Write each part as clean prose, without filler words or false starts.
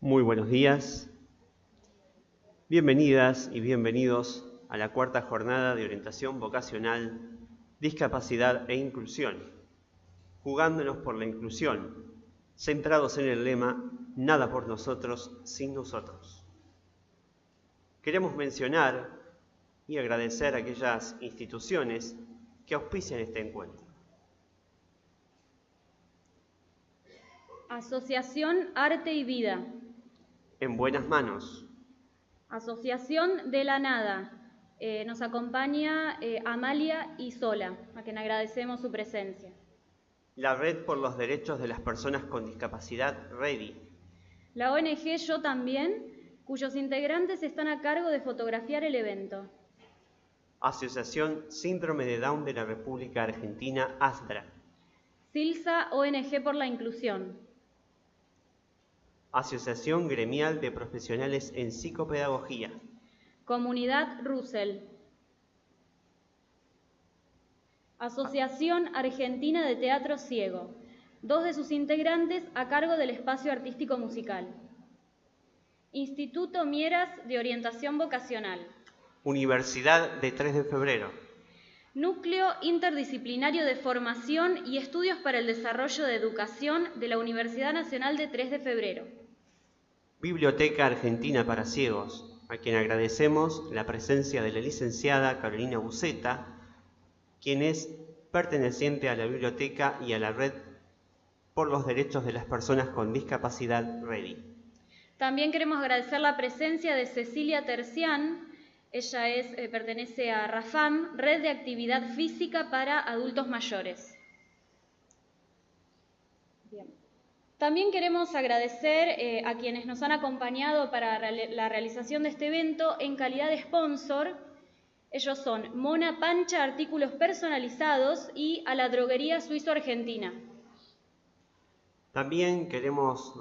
Muy buenos días, bienvenidas y bienvenidos a la cuarta jornada de orientación vocacional, discapacidad e inclusión, jugándonos por la inclusión, centrados en el lema, nada por nosotros sin nosotros. Queremos mencionar y agradecer a aquellas instituciones que auspician este encuentro. Asociación Arte y Vida. En buenas manos. Asociación de la Nada. Nos acompaña Amalia y Sola, a quien agradecemos su presencia. La Red por los Derechos de las Personas con Discapacidad, REDI. La ONG Yo También, cuyos integrantes están a cargo de fotografiar el evento. Asociación Síndrome de Down de la República Argentina, ASDRA. SILSA, ONG por la Inclusión. Asociación Gremial de Profesionales en Psicopedagogía. Comunidad Russell. Asociación Argentina de Teatro Ciego. 2 de sus integrantes a cargo del espacio artístico musical. Instituto Mieras de Orientación Vocacional. Universidad de 3 de Febrero. Núcleo Interdisciplinario de Formación y Estudios para el Desarrollo de Educación de la Universidad Nacional de 3 de Febrero. Biblioteca Argentina para Ciegos, a quien agradecemos la presencia de la licenciada Carolina Buceta, quien es perteneciente a la biblioteca y a la Red por los Derechos de las Personas con Discapacidad, REDI. También queremos agradecer la presencia de Cecilia Tercián. Ella pertenece a RAFAM, Red de Actividad Física para Adultos Mayores. Bien. También queremos agradecer a quienes nos han acompañado para la realización de este evento en calidad de sponsor. Ellos son Mona Pancha, artículos personalizados, y a la Droguería Suizo Argentina. También queremos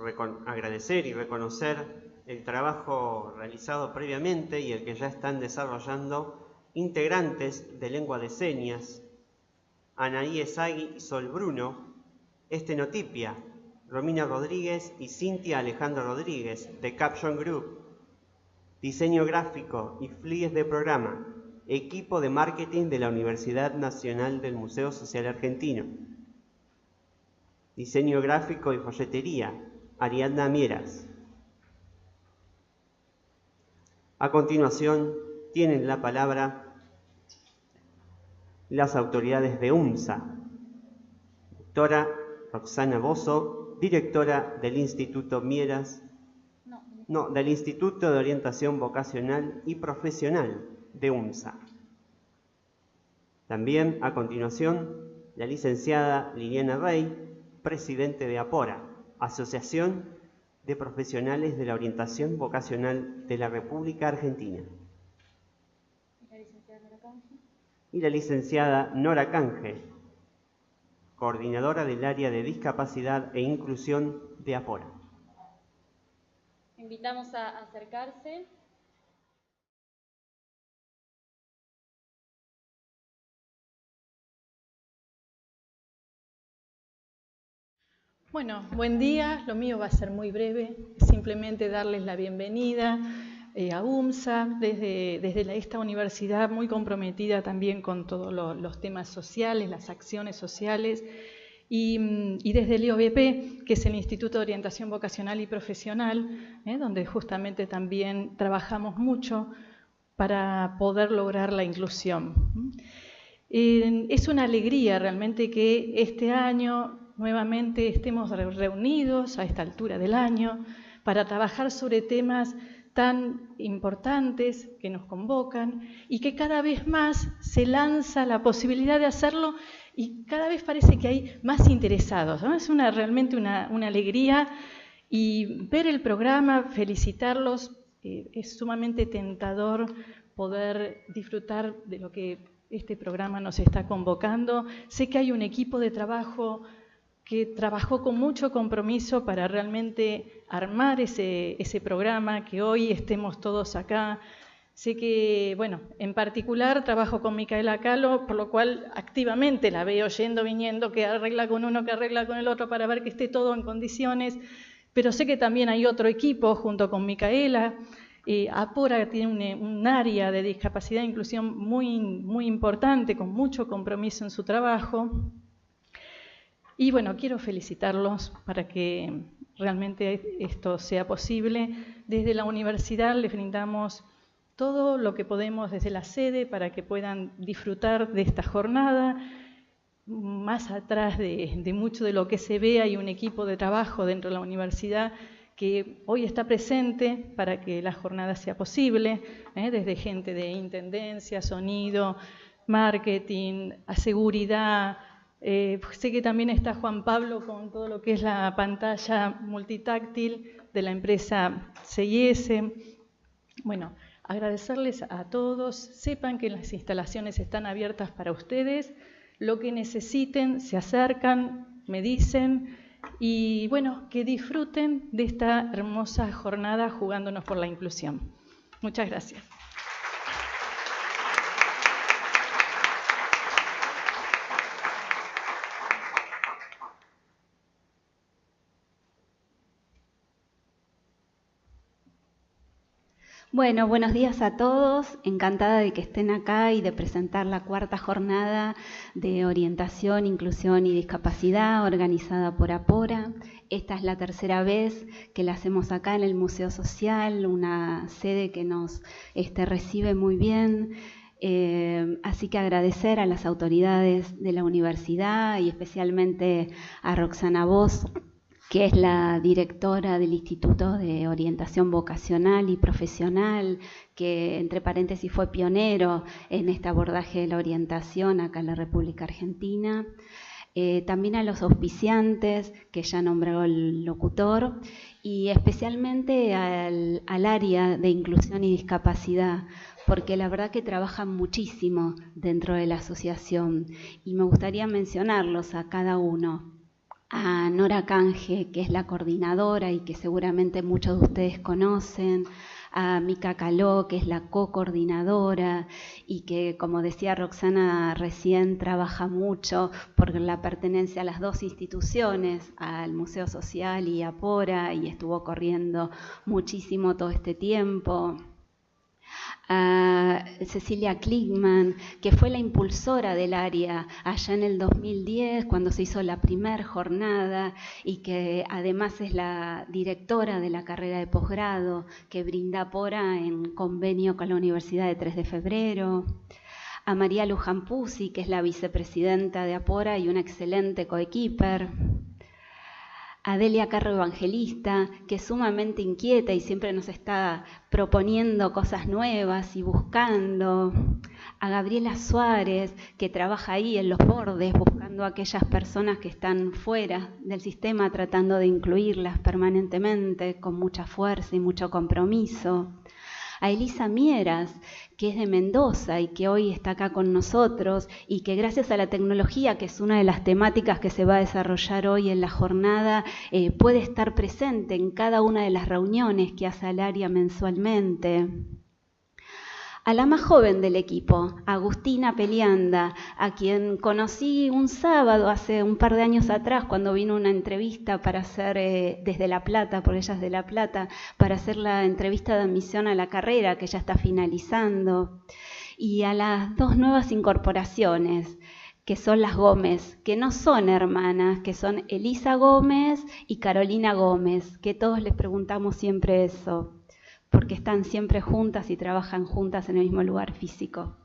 agradecer y reconocer el trabajo realizado previamente y el que ya están desarrollando integrantes de Lengua de Señas, Anaí Esagui y Sol Bruno, Estenotipia, Romina Rodríguez y Cintia Alejandro Rodríguez, de Caption Group, Diseño Gráfico y Flies de Programa, Equipo de Marketing de la Universidad Nacional del Museo Social Argentino, Diseño Gráfico y Folletería, Ariadna Mieras. A continuación, tienen la palabra las autoridades de UMSA. Doctora Roxana Bozo, directora del Instituto Mieras, del Instituto de Orientación Vocacional y Profesional de UMSA. También, a continuación, la licenciada Liliana Rey, presidente de APORA, Asociación de Profesionales de la Orientación Vocacional de la República Argentina. Y la licenciada Nora Canje, coordinadora del área de discapacidad e inclusión de APORA. Invitamos a acercarse. Bueno, buen día. Lo mío va a ser muy breve. Simplemente darles la bienvenida a UMSA, desde esta universidad muy comprometida también con todos los temas sociales, las acciones sociales, y desde el IOVP, que es el Instituto de Orientación Vocacional y Profesional, donde justamente también trabajamos mucho para poder lograr la inclusión. Es una alegría realmente que este año nuevamente estemos reunidos a esta altura del año para trabajar sobre temas tan importantes que nos convocan y que cada vez más se lanza la posibilidad de hacerlo y cada vez parece que hay más interesados, ¿no? Es realmente una alegría, y ver el programa, felicitarlos, es sumamente tentador poder disfrutar de lo que este programa nos está convocando. Sé que hay un equipo de trabajo que trabajó con mucho compromiso para realmente armar ese programa, que hoy estemos todos acá. Sé que, bueno, en particular trabajo con Micaela Calo, por lo cual activamente la veo yendo, viniendo, que arregla con uno, que arregla con el otro, para ver que esté todo en condiciones. pero sé que también hay otro equipo junto con Micaela. Apora tiene un área de discapacidad e inclusión muy importante, con mucho compromiso en su trabajo. Y bueno, quiero felicitarlos para que realmente esto sea posible. Desde la universidad les brindamos todo lo que podemos desde la sede para que puedan disfrutar de esta jornada. Más atrás de mucho de lo que se ve, hay un equipo de trabajo dentro de la universidad que hoy está presente para que la jornada sea posible, desde gente de intendencia, sonido, marketing, seguridad. Sé que también está Juan Pablo con todo lo que es la pantalla multitáctil de la empresa CIS. Bueno, agradecerles a todos. Sepan que las instalaciones están abiertas para ustedes. Lo que necesiten, se acercan, me dicen. Y bueno, que disfruten de esta hermosa jornada jugándonos por la inclusión. Muchas gracias. Bueno, buenos días a todos. Encantada de que estén acá y de presentar la cuarta jornada de orientación, inclusión y discapacidad organizada por Apora. Esta es la tercera vez que la hacemos acá en el Museo Social, una sede que nos recibe muy bien. Así que agradecer a las autoridades de la universidad y especialmente a Roxana Voss, que es la directora del Instituto de Orientación Vocacional y Profesional, que entre paréntesis fue pionero en este abordaje de la orientación acá en la República Argentina. También a los auspiciantes, que ya nombró el locutor, y especialmente al área de inclusión y discapacidad, porque la verdad que trabajan muchísimo dentro de la asociación, y me gustaría mencionarlos a cada uno. A Nora Canje, que es la coordinadora y que seguramente muchos de ustedes conocen, a Mica Caló, que es la co-coordinadora y que, como decía Roxana recién, trabaja mucho por la pertenencia a las dos instituciones, al Museo Social y Apora, y estuvo corriendo muchísimo todo este tiempo. A Cecilia Klickman, que fue la impulsora del área allá en el 2010, cuando se hizo la primera jornada, y que además es la directora de la carrera de posgrado que brinda Apora en convenio con la Universidad de 3 de Febrero. A María Luján Pusi, que es la vicepresidenta de Apora y una excelente coequiper. A Delia Carro Evangelista, que es sumamente inquieta y siempre nos está proponiendo cosas nuevas y buscando. A Gabriela Suárez, que trabaja ahí en los bordes, buscando a aquellas personas que están fuera del sistema, tratando de incluirlas permanentemente, con mucha fuerza y mucho compromiso. A Elisa Mieras, que es de Mendoza y que hoy está acá con nosotros y que gracias a la tecnología, que es una de las temáticas que se va a desarrollar hoy en la jornada, puede estar presente en cada una de las reuniones que hace el área mensualmente. A la más joven del equipo, Agustina Pelianda, a quien conocí un sábado hace un par de años atrás cuando vino una entrevista para hacer desde La Plata, porque ella es de La Plata, para hacer la entrevista de admisión a la carrera que ya está finalizando. Y a las dos nuevas incorporaciones, que son las Gómez, que no son hermanas, que son Elisa Gómez y Carolina Gómez, que todos les preguntamos siempre eso, porque están siempre juntas y trabajan juntas en el mismo lugar físico.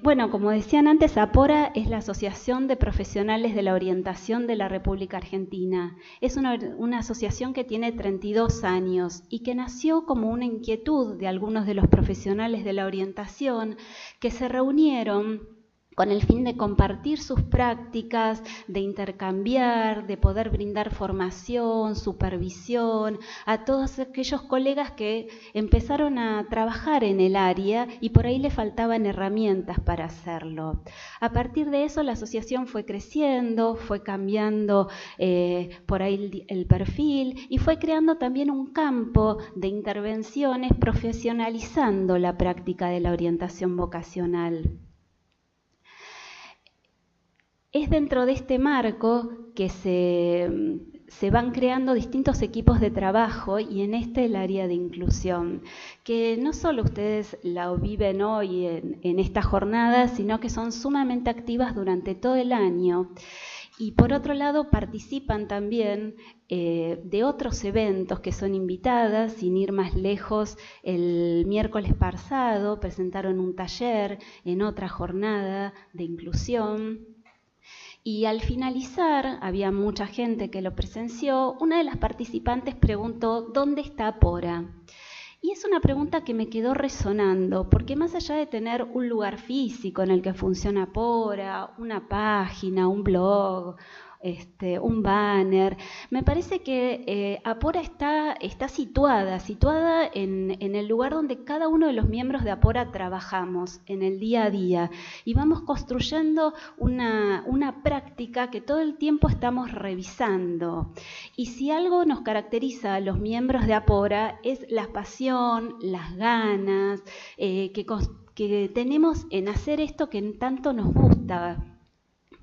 Bueno, como decían antes, Apora es la Asociación de Profesionales de la Orientación de la República Argentina. Es una asociación que tiene 32 años y que nació como una inquietud de algunos de los profesionales de la orientación que se reunieron con el fin de compartir sus prácticas, de intercambiar, de poder brindar formación, supervisión a todos aquellos colegas que empezaron a trabajar en el área y por ahí le faltaban herramientas para hacerlo. A partir de eso la asociación fue creciendo, fue cambiando por ahí el perfil y fue creando también un campo de intervenciones profesionalizando la práctica de la orientación vocacional. Es dentro de este marco que se se van creando distintos equipos de trabajo y en este el área de inclusión, que no solo ustedes la viven hoy en esta jornada, sino que son sumamente activas durante todo el año. Y por otro lado participan también de otros eventos que son invitadas, sin ir más lejos, el miércoles pasado presentaron un taller en otra jornada de inclusión. Y al finalizar, había mucha gente que lo presenció, una de las participantes preguntó, ¿dónde está Apora? Y es una pregunta que me quedó resonando, porque más allá de tener un lugar físico en el que funciona Apora, una página, un blog, un banner, me parece que Apora está situada en el lugar donde cada uno de los miembros de Apora trabajamos en el día a día y vamos construyendo una práctica que todo el tiempo estamos revisando. Y si algo nos caracteriza a los miembros de Apora es la pasión, las ganas que tenemos en hacer esto que tanto nos gusta,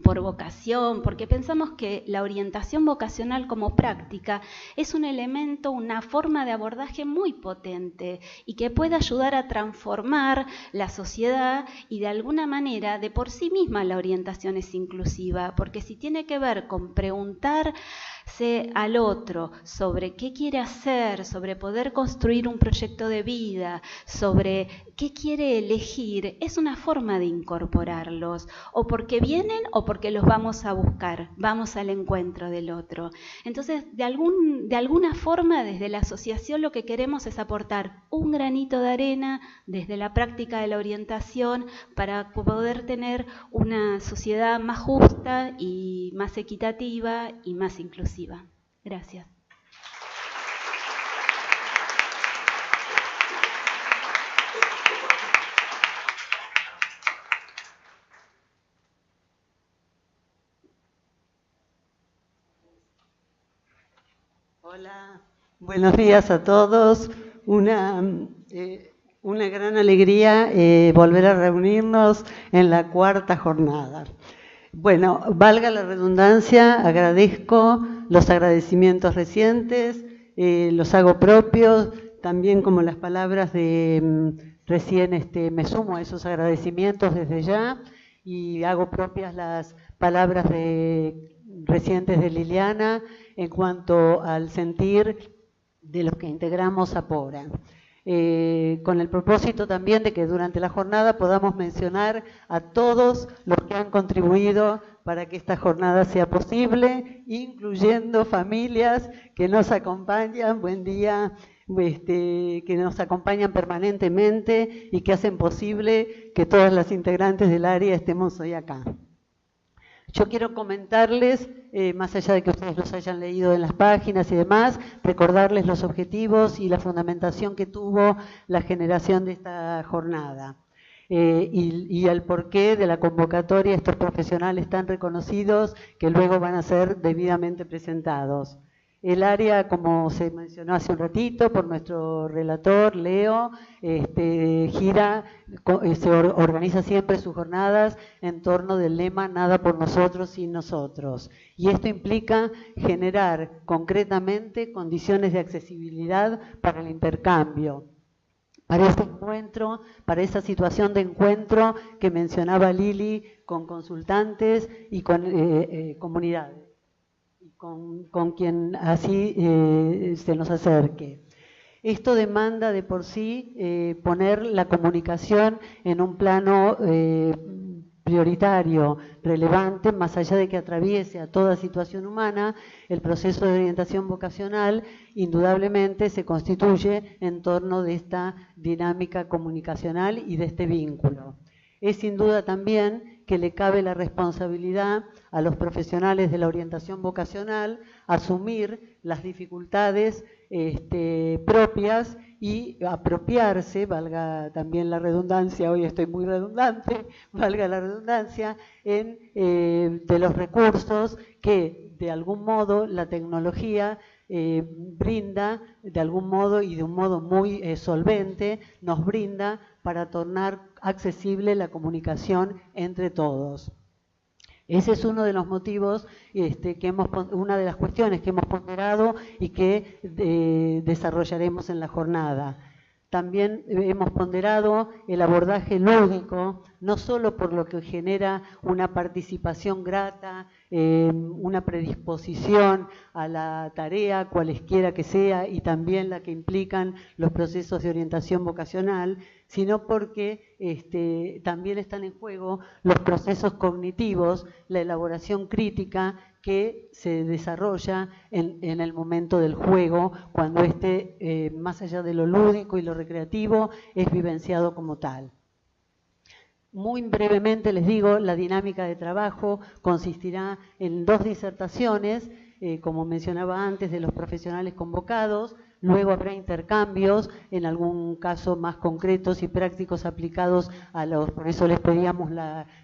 por vocación, porque pensamos que la orientación vocacional como práctica es un elemento, una forma de abordaje muy potente y que puede ayudar a transformar la sociedad y de alguna manera de por sí misma la orientación es inclusiva, porque si tiene que ver con preguntarse al otro sobre qué quiere hacer, sobre poder construir un proyecto de vida, sobre qué quiere elegir, es una forma de incorporarlos, o porque vienen o porque los vamos a buscar, vamos al encuentro del otro. Entonces, de alguna forma, desde la asociación lo que queremos es aportar un granito de arena desde la práctica de la orientación para poder tener una sociedad más justa y más equitativa y más inclusiva. Gracias. Hola, buenos días a todos. Una gran alegría volver a reunirnos en la cuarta jornada. Bueno, valga la redundancia, agradezco los agradecimientos recientes, los hago propios, también como las palabras de recién me sumo a esos agradecimientos desde ya y hago propias las palabras recientes de Liliana en cuanto al sentir de los que integramos Apora. Con el propósito también de que durante la jornada podamos mencionar a todos los que han contribuido para que esta jornada sea posible, incluyendo familias que nos acompañan, buen día, que nos acompañan permanentemente y que hacen posible que todas las integrantes del área estemos hoy acá. Yo quiero comentarles, más allá de que ustedes los hayan leído en las páginas y demás, recordarles los objetivos y la fundamentación que tuvo la generación de esta jornada y el porqué de la convocatoria a estos profesionales tan reconocidos que luego van a ser debidamente presentados. El área, como se mencionó hace un ratito por nuestro relator, Leo, organiza siempre sus jornadas en torno del lema Nada por nosotros sin nosotros. Y esto implica generar concretamente condiciones de accesibilidad para el intercambio. Para este encuentro, para esa situación de encuentro que mencionaba Lili con consultantes y con comunidades. Con quien así se nos acerque. Esto demanda de por sí poner la comunicación en un plano prioritario, relevante, más allá de que atraviese a toda situación humana, el proceso de orientación vocacional indudablemente se constituye en torno de esta dinámica comunicacional y de este vínculo. Es sin duda también que le cabe la responsabilidad a los profesionales de la orientación vocacional asumir las dificultades propias y apropiarse, valga también la redundancia, hoy estoy muy redundante, valga la redundancia, de los recursos que de algún modo la tecnología brinda, de algún modo y de un modo muy solvente, nos brinda para tornar accesible la comunicación entre todos. Ese es uno de los motivos, una de las cuestiones que hemos ponderado y que desarrollaremos en la jornada. También hemos ponderado el abordaje lúdico, no solo por lo que genera una participación grata, una predisposición a la tarea, cualesquiera que sea, y también la que implican los procesos de orientación vocacional, sino porque también están en juego los procesos cognitivos, la elaboración crítica que se desarrolla en el momento del juego, cuando más allá de lo lúdico y lo recreativo, es vivenciado como tal. Muy brevemente les digo, la dinámica de trabajo consistirá en 2 disertaciones, como mencionaba antes, de los profesionales convocados. Luego habrá intercambios, en algún caso más concretos y prácticos aplicados por eso les pedíamos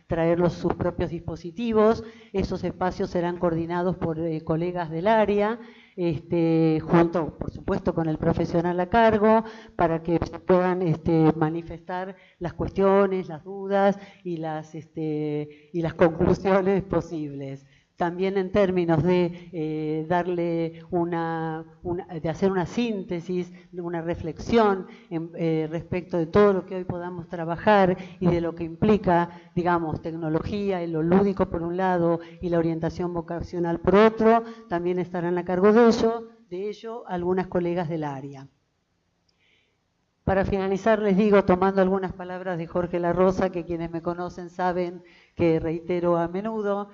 traer sus propios dispositivos. Esos espacios serán coordinados por colegas del área, junto, por supuesto, con el profesional a cargo, para que se puedan manifestar las cuestiones, las dudas y las conclusiones posibles. También en términos de de hacer una síntesis, una reflexión respecto de todo lo que hoy podamos trabajar y de lo que implica, digamos, tecnología y lo lúdico por un lado y la orientación vocacional por otro, también estarán a cargo de ello algunas colegas del área. Para finalizar, les digo, tomando algunas palabras de Jorge La Rosa, que quienes me conocen saben que reitero a menudo,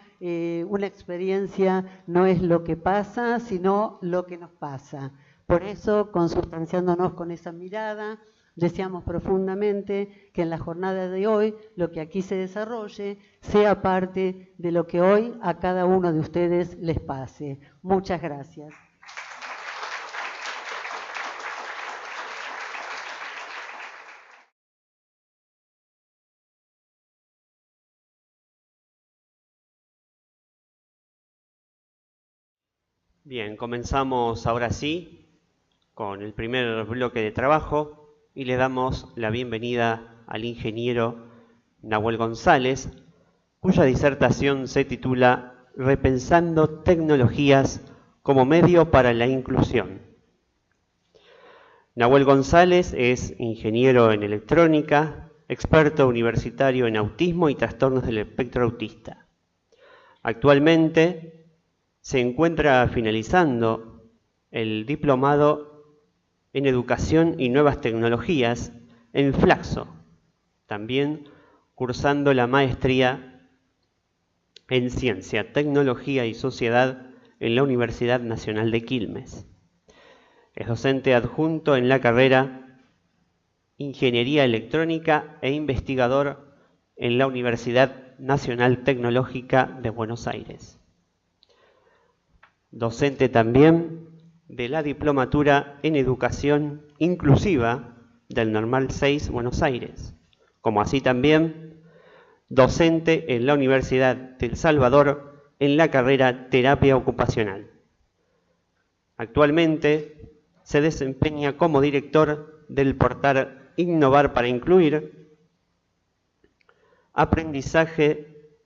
una experiencia no es lo que pasa, sino lo que nos pasa. Por eso, consubstanciándonos con esa mirada, deseamos profundamente que en la jornada de hoy, lo que aquí se desarrolle, sea parte de lo que hoy a cada uno de ustedes les pase. Muchas gracias. Bien, comenzamos ahora sí con el primer bloque de trabajo y le damos la bienvenida al ingeniero Nahuel González, cuya disertación se titula Repensando tecnologías como medio para la inclusión. Nahuel González es ingeniero en electrónica, experto universitario en autismo y trastornos del espectro autista. Actualmente se encuentra finalizando el diplomado en Educación y Nuevas Tecnologías en Flaxo, también cursando la maestría en Ciencia, Tecnología y Sociedad en la Universidad Nacional de Quilmes. Es docente adjunto en la carrera Ingeniería Electrónica e investigador en la Universidad Nacional Tecnológica de Buenos Aires. Docente también de la Diplomatura en Educación Inclusiva del Normal 6 Buenos Aires, como así también docente en la Universidad de El Salvador en la carrera Terapia Ocupacional. Actualmente se desempeña como director del portal Innovar para Incluir, aprendizaje,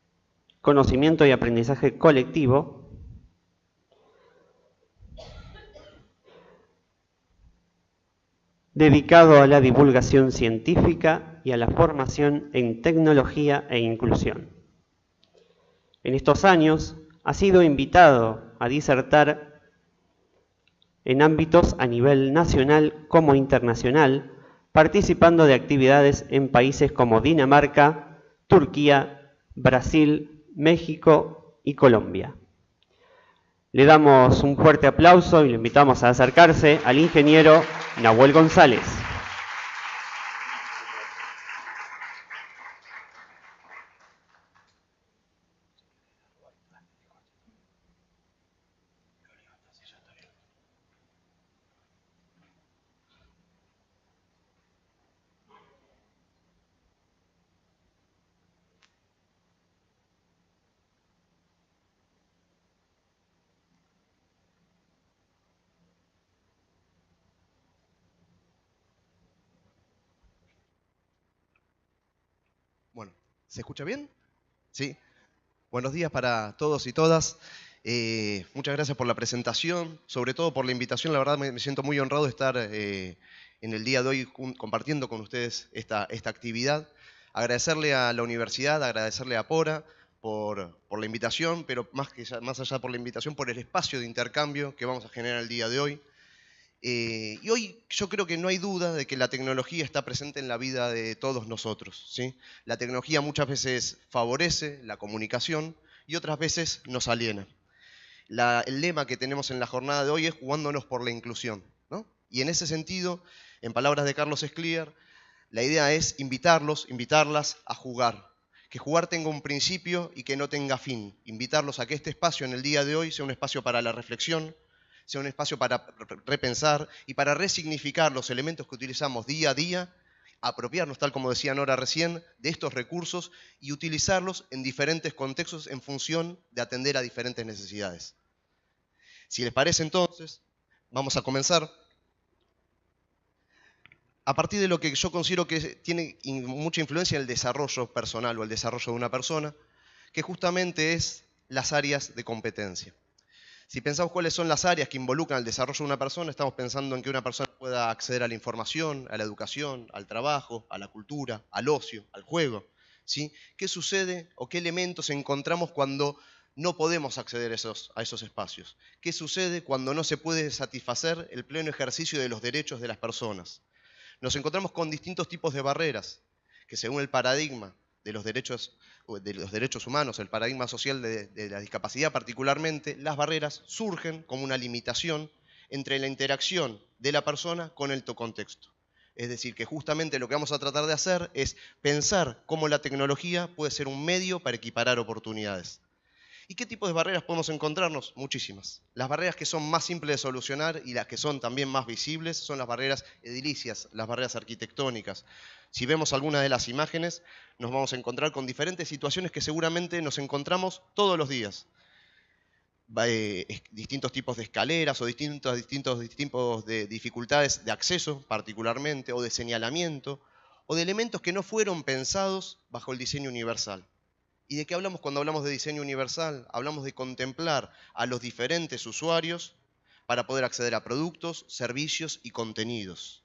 conocimiento y aprendizaje colectivo, dedicado a la divulgación científica y a la formación en tecnología e inclusión. En estos años ha sido invitado a disertar en ámbitos a nivel nacional como internacional, participando de actividades en países como Dinamarca, Turquía, Brasil, México y Colombia. Le damos un fuerte aplauso y le invitamos a acercarse al ingeniero Nahuel González. Bueno, ¿se escucha bien? Sí. Buenos días para todos y todas. Muchas gracias por la presentación, sobre todo por la invitación. La verdad me siento muy honrado de estar en el día de hoy compartiendo con ustedes esta actividad. Agradecerle a la universidad, agradecerle a Pora por la invitación, pero más allá por la invitación, por el espacio de intercambio que vamos a generar el día de hoy. Y hoy yo creo que no hay duda de que la tecnología está presente en la vida de todos nosotros, ¿sí? La tecnología muchas veces favorece la comunicación y otras veces nos aliena. El lema que tenemos en la jornada de hoy es jugándonos por la inclusión, ¿no? Y en ese sentido, en palabras de Carlos Escliar, la idea es invitarlas a jugar. Que jugar tenga un principio y que no tenga fin. Invitarlos a que este espacio en el día de hoy sea un espacio para la reflexión, sea un espacio para repensar y para resignificar los elementos que utilizamos día a día, apropiarnos, tal como decía Nora recién, de estos recursos y utilizarlos en diferentes contextos en función de atender a diferentes necesidades. Si les parece entonces, vamos a comenzar a partir de lo que yo considero que tiene mucha influencia en el desarrollo personal o el desarrollo de una persona, que justamente es las áreas de competencia. Si pensamos cuáles son las áreas que involucran el desarrollo de una persona, estamos pensando en que una persona pueda acceder a la información, a la educación, al trabajo, a la cultura, al ocio, al juego, ¿sí? ¿Qué sucede o qué elementos encontramos cuando no podemos acceder a esos espacios? ¿Qué sucede cuando no se puede satisfacer el pleno ejercicio de los derechos de las personas? Nos encontramos con distintos tipos de barreras que, según el paradigma de los derechos humanos, el paradigma social de la discapacidad particularmente, las barreras surgen como una limitación entre la interacción de la persona con el contexto. Es decir, que justamente lo que vamos a tratar de hacer es pensar cómo la tecnología puede ser un medio para equiparar oportunidades. ¿Y qué tipos de barreras podemos encontrarnos? Muchísimas. Las barreras que son más simples de solucionar y las que son también más visibles son las barreras edilicias, las barreras arquitectónicas. Si vemos algunas de las imágenes, nos vamos a encontrar con diferentes situaciones que seguramente nos encontramos todos los días. Distintos tipos de escaleras o distintos tipos de dificultades de acceso particularmente, o de señalamiento, o de elementos que no fueron pensados bajo el diseño universal. ¿Y de qué hablamos cuando hablamos de diseño universal? Hablamos de contemplar a los diferentes usuarios para poder acceder a productos, servicios y contenidos.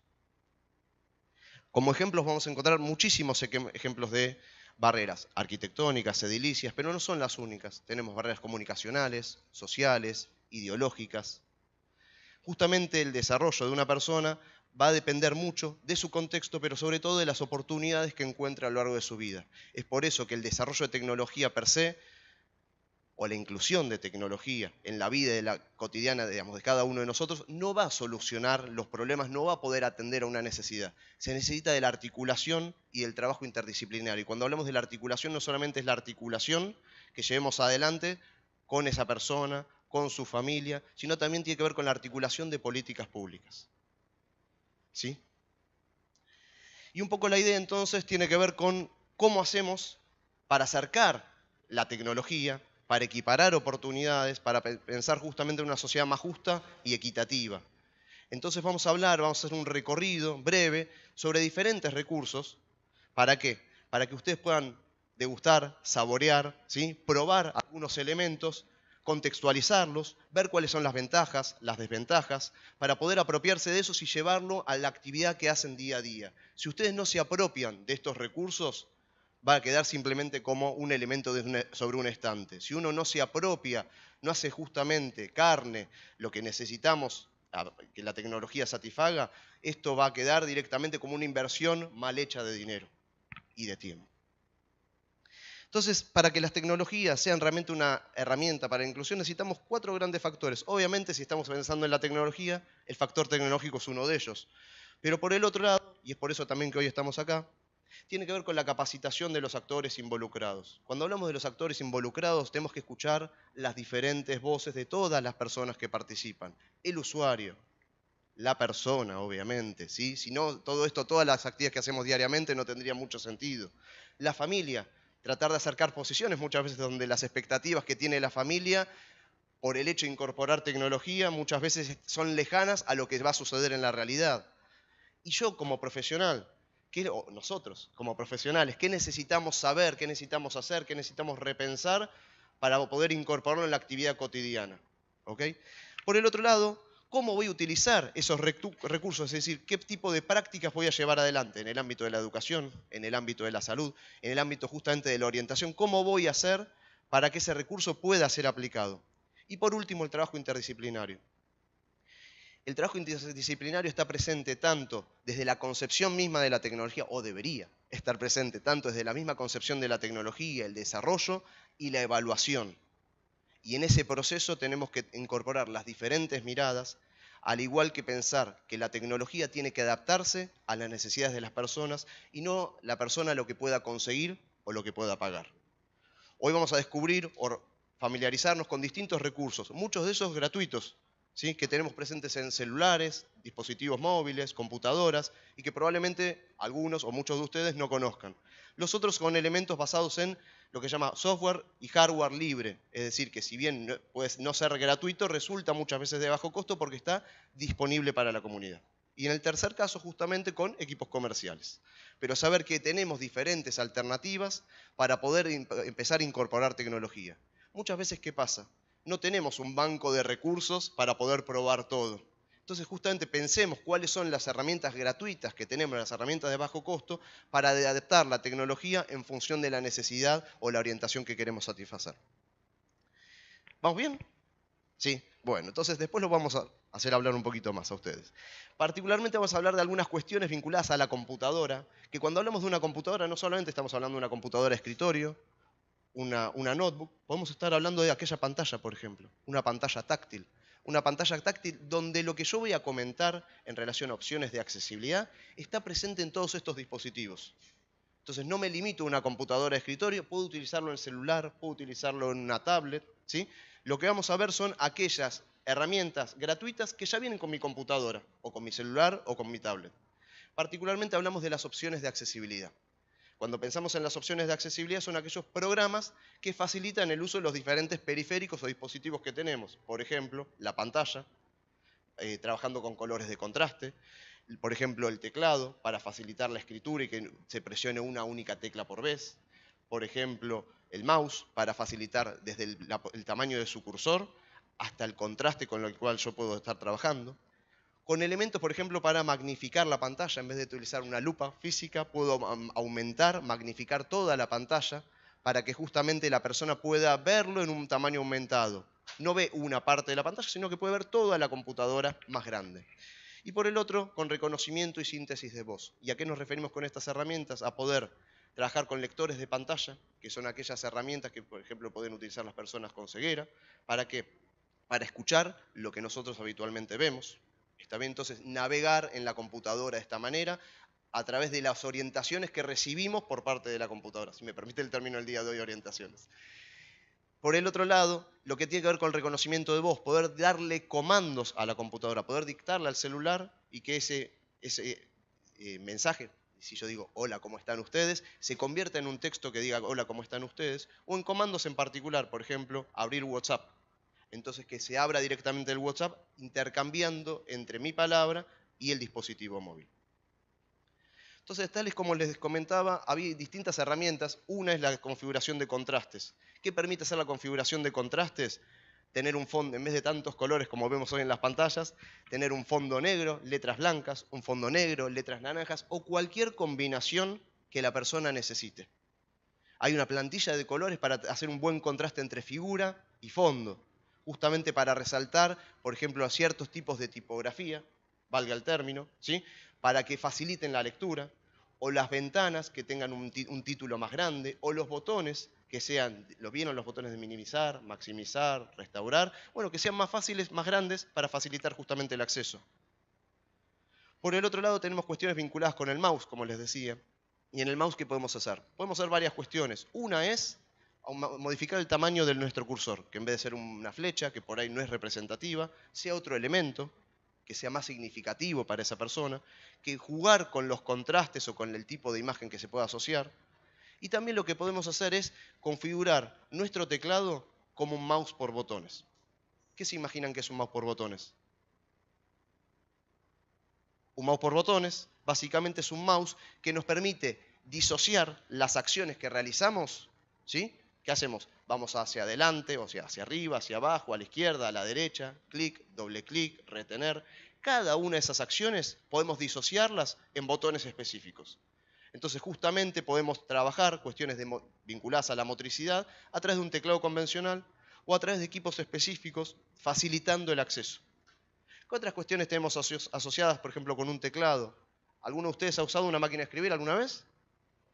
Como ejemplos vamos a encontrar muchísimos ejemplos de barreras arquitectónicas, edilicias, pero no son las únicas. Tenemos barreras comunicacionales, sociales, ideológicas. Justamente el desarrollo de una persona va a depender mucho de su contexto, pero sobre todo de las oportunidades que encuentra a lo largo de su vida. Es por eso que el desarrollo de tecnología per se, o la inclusión de tecnología en la vida cotidiana, digamos, de cada uno de nosotros, no va a solucionar los problemas, no va a poder atender a una necesidad. Se necesita de la articulación y del trabajo interdisciplinario. Y cuando hablamos de la articulación, no solamente es la articulación que llevemos adelante con esa persona, con su familia, sino también tiene que ver con la articulación de políticas públicas. ¿Sí? Y un poco la idea entonces tiene que ver con cómo hacemos para acercar la tecnología, para equiparar oportunidades, para pensar justamente en una sociedad más justa y equitativa. Entonces vamos a hacer un recorrido breve sobre diferentes recursos. ¿Para qué? Para que ustedes puedan degustar, saborear, ¿sí? Probar algunos elementos, contextualizarlos, ver cuáles son las ventajas, las desventajas, para poder apropiarse de esos y llevarlo a la actividad que hacen día a día. Si ustedes no se apropian de estos recursos, va a quedar simplemente como un elemento sobre un estante. Si uno no se apropia, no hace justamente carne lo que necesitamos que la tecnología satisfaga, esto va a quedar directamente como una inversión mal hecha de dinero y de tiempo. Entonces, para que las tecnologías sean realmente una herramienta para la inclusión, necesitamos 4 grandes factores. Obviamente, si estamos pensando en la tecnología, el factor tecnológico es uno de ellos. Pero por el otro lado, y es por eso también que hoy estamos acá, tiene que ver con la capacitación de los actores involucrados. Cuando hablamos de los actores involucrados, tenemos que escuchar las diferentes voces de todas las personas que participan. El usuario, la persona, obviamente, ¿sí? Si no, todo esto, todas las actividades que hacemos diariamente no tendrían mucho sentido. La familia, tratar de acercar posiciones muchas veces donde las expectativas que tiene la familia por el hecho de incorporar tecnología muchas veces son lejanas a lo que va a suceder en la realidad. Y yo como profesional, o nosotros como profesionales, ¿qué necesitamos saber, qué necesitamos hacer, qué necesitamos repensar para poder incorporarlo en la actividad cotidiana. ¿Ok? Por el otro lado, ¿cómo voy a utilizar esos recursos? Es decir, ¿qué tipo de prácticas voy a llevar adelante en el ámbito de la educación, en el ámbito de la salud, en el ámbito justamente de la orientación? ¿Cómo voy a hacer para que ese recurso pueda ser aplicado? Y por último, el trabajo interdisciplinario. El trabajo interdisciplinario está presente tanto desde la concepción misma de la tecnología, o debería estar presente tanto desde la misma concepción de la tecnología, el desarrollo y la evaluación. Y en ese proceso tenemos que incorporar las diferentes miradas, al igual que pensar que la tecnología tiene que adaptarse a las necesidades de las personas y no la persona lo que pueda conseguir o lo que pueda pagar. Hoy vamos a descubrir o familiarizarnos con distintos recursos, muchos de esos gratuitos, ¿sí?, que tenemos presentes en celulares, dispositivos móviles, computadoras, y que probablemente algunos o muchos de ustedes no conozcan. Los otros son elementos basados en lo que se llama software y hardware libre, es decir, que si bien puede no ser gratuito, resulta muchas veces de bajo costo porque está disponible para la comunidad. Y en el tercer caso, justamente con equipos comerciales. Pero saber que tenemos diferentes alternativas para poder empezar a incorporar tecnología. Muchas veces, ¿qué pasa? No tenemos un banco de recursos para poder probar todo. Entonces, justamente pensemos cuáles son las herramientas gratuitas que tenemos, las herramientas de bajo costo, para adaptar la tecnología en función de la necesidad o la orientación que queremos satisfacer. ¿Vamos bien? Sí. Bueno, entonces después lo vamos a hacer hablar un poquito más a ustedes. Particularmente vamos a hablar de algunas cuestiones vinculadas a la computadora, que cuando hablamos de una computadora no solamente estamos hablando de una computadora de escritorio, una notebook, podemos estar hablando de aquella pantalla, por ejemplo, una pantalla táctil. Una pantalla táctil donde lo que yo voy a comentar en relación a opciones de accesibilidad está presente en todos estos dispositivos. Entonces no me limito a una computadora de escritorio, puedo utilizarlo en el celular, puedo utilizarlo en una tablet, ¿sí? Lo que vamos a ver son aquellas herramientas gratuitas que ya vienen con mi computadora, o con mi celular, o con mi tablet. Particularmente hablamos de las opciones de accesibilidad. Cuando pensamos en las opciones de accesibilidad son aquellos programas que facilitan el uso de los diferentes periféricos o dispositivos que tenemos. Por ejemplo, la pantalla, trabajando con colores de contraste. Por ejemplo, el teclado, para facilitar la escritura y que se presione una única tecla por vez. Por ejemplo, el mouse, para facilitar desde el tamaño de su cursor hasta el contraste con el cual yo puedo estar trabajando. Con elementos, por ejemplo, para magnificar la pantalla, en vez de utilizar una lupa física, puedo aumentar, magnificar toda la pantalla para que justamente la persona pueda verlo en un tamaño aumentado. No ve una parte de la pantalla, sino que puede ver toda la computadora más grande. Y por el otro, con reconocimiento y síntesis de voz. ¿Y a qué nos referimos con estas herramientas? A poder trabajar con lectores de pantalla, que son aquellas herramientas que, por ejemplo, pueden utilizar las personas con ceguera. ¿Para qué? Para escuchar lo que nosotros habitualmente vemos. Está bien, entonces, navegar en la computadora de esta manera a través de las orientaciones que recibimos por parte de la computadora. Si me permite el término del día de hoy, orientaciones. Por el otro lado, lo que tiene que ver con el reconocimiento de voz, poder darle comandos a la computadora, poder dictarle al celular y que ese mensaje, si yo digo hola, ¿cómo están ustedes?, se convierta en un texto que diga hola, ¿cómo están ustedes?, o en comandos en particular, por ejemplo, abrir WhatsApp. Entonces que se abra directamente el WhatsApp intercambiando entre mi palabra y el dispositivo móvil. Entonces, tales como les comentaba, había distintas herramientas. Una es la configuración de contrastes. ¿Qué permite hacer la configuración de contrastes? Tener un fondo, en vez de tantos colores como vemos hoy en las pantallas, tener un fondo negro, letras blancas, un fondo negro, letras naranjas o cualquier combinación que la persona necesite. Hay una plantilla de colores para hacer un buen contraste entre figura y fondo, justamente para resaltar, por ejemplo, a ciertos tipos de tipografía, valga el término, ¿sí?, para que faciliten la lectura, o las ventanas que tengan un título más grande, o los botones que sean, ¿lo vieron los botones de minimizar, maximizar, restaurar? Bueno, que sean más fáciles, más grandes, para facilitar justamente el acceso. Por el otro lado tenemos cuestiones vinculadas con el mouse, como les decía. Y en el mouse, ¿qué podemos hacer? Podemos hacer varias cuestiones. Una es modificar el tamaño de nuestro cursor, que en vez de ser una flecha, que por ahí no es representativa, sea otro elemento que sea más significativo para esa persona, que jugar con los contrastes o con el tipo de imagen que se pueda asociar. Y también lo que podemos hacer es configurar nuestro teclado como un mouse por botones. ¿Qué se imaginan que es un mouse por botones? Un mouse por botones básicamente es un mouse que nos permite disociar las acciones que realizamos, ¿sí? ¿Qué hacemos? Vamos hacia adelante, o sea, hacia arriba, hacia abajo, a la izquierda, a la derecha, clic, doble clic, retener. Cada una de esas acciones podemos disociarlas en botones específicos. Entonces, justamente podemos trabajar cuestiones vinculadas a la motricidad a través de un teclado convencional o a través de equipos específicos, facilitando el acceso. ¿Qué otras cuestiones tenemos asociadas, por ejemplo, con un teclado? ¿Alguno de ustedes ha usado una máquina de escribir alguna vez?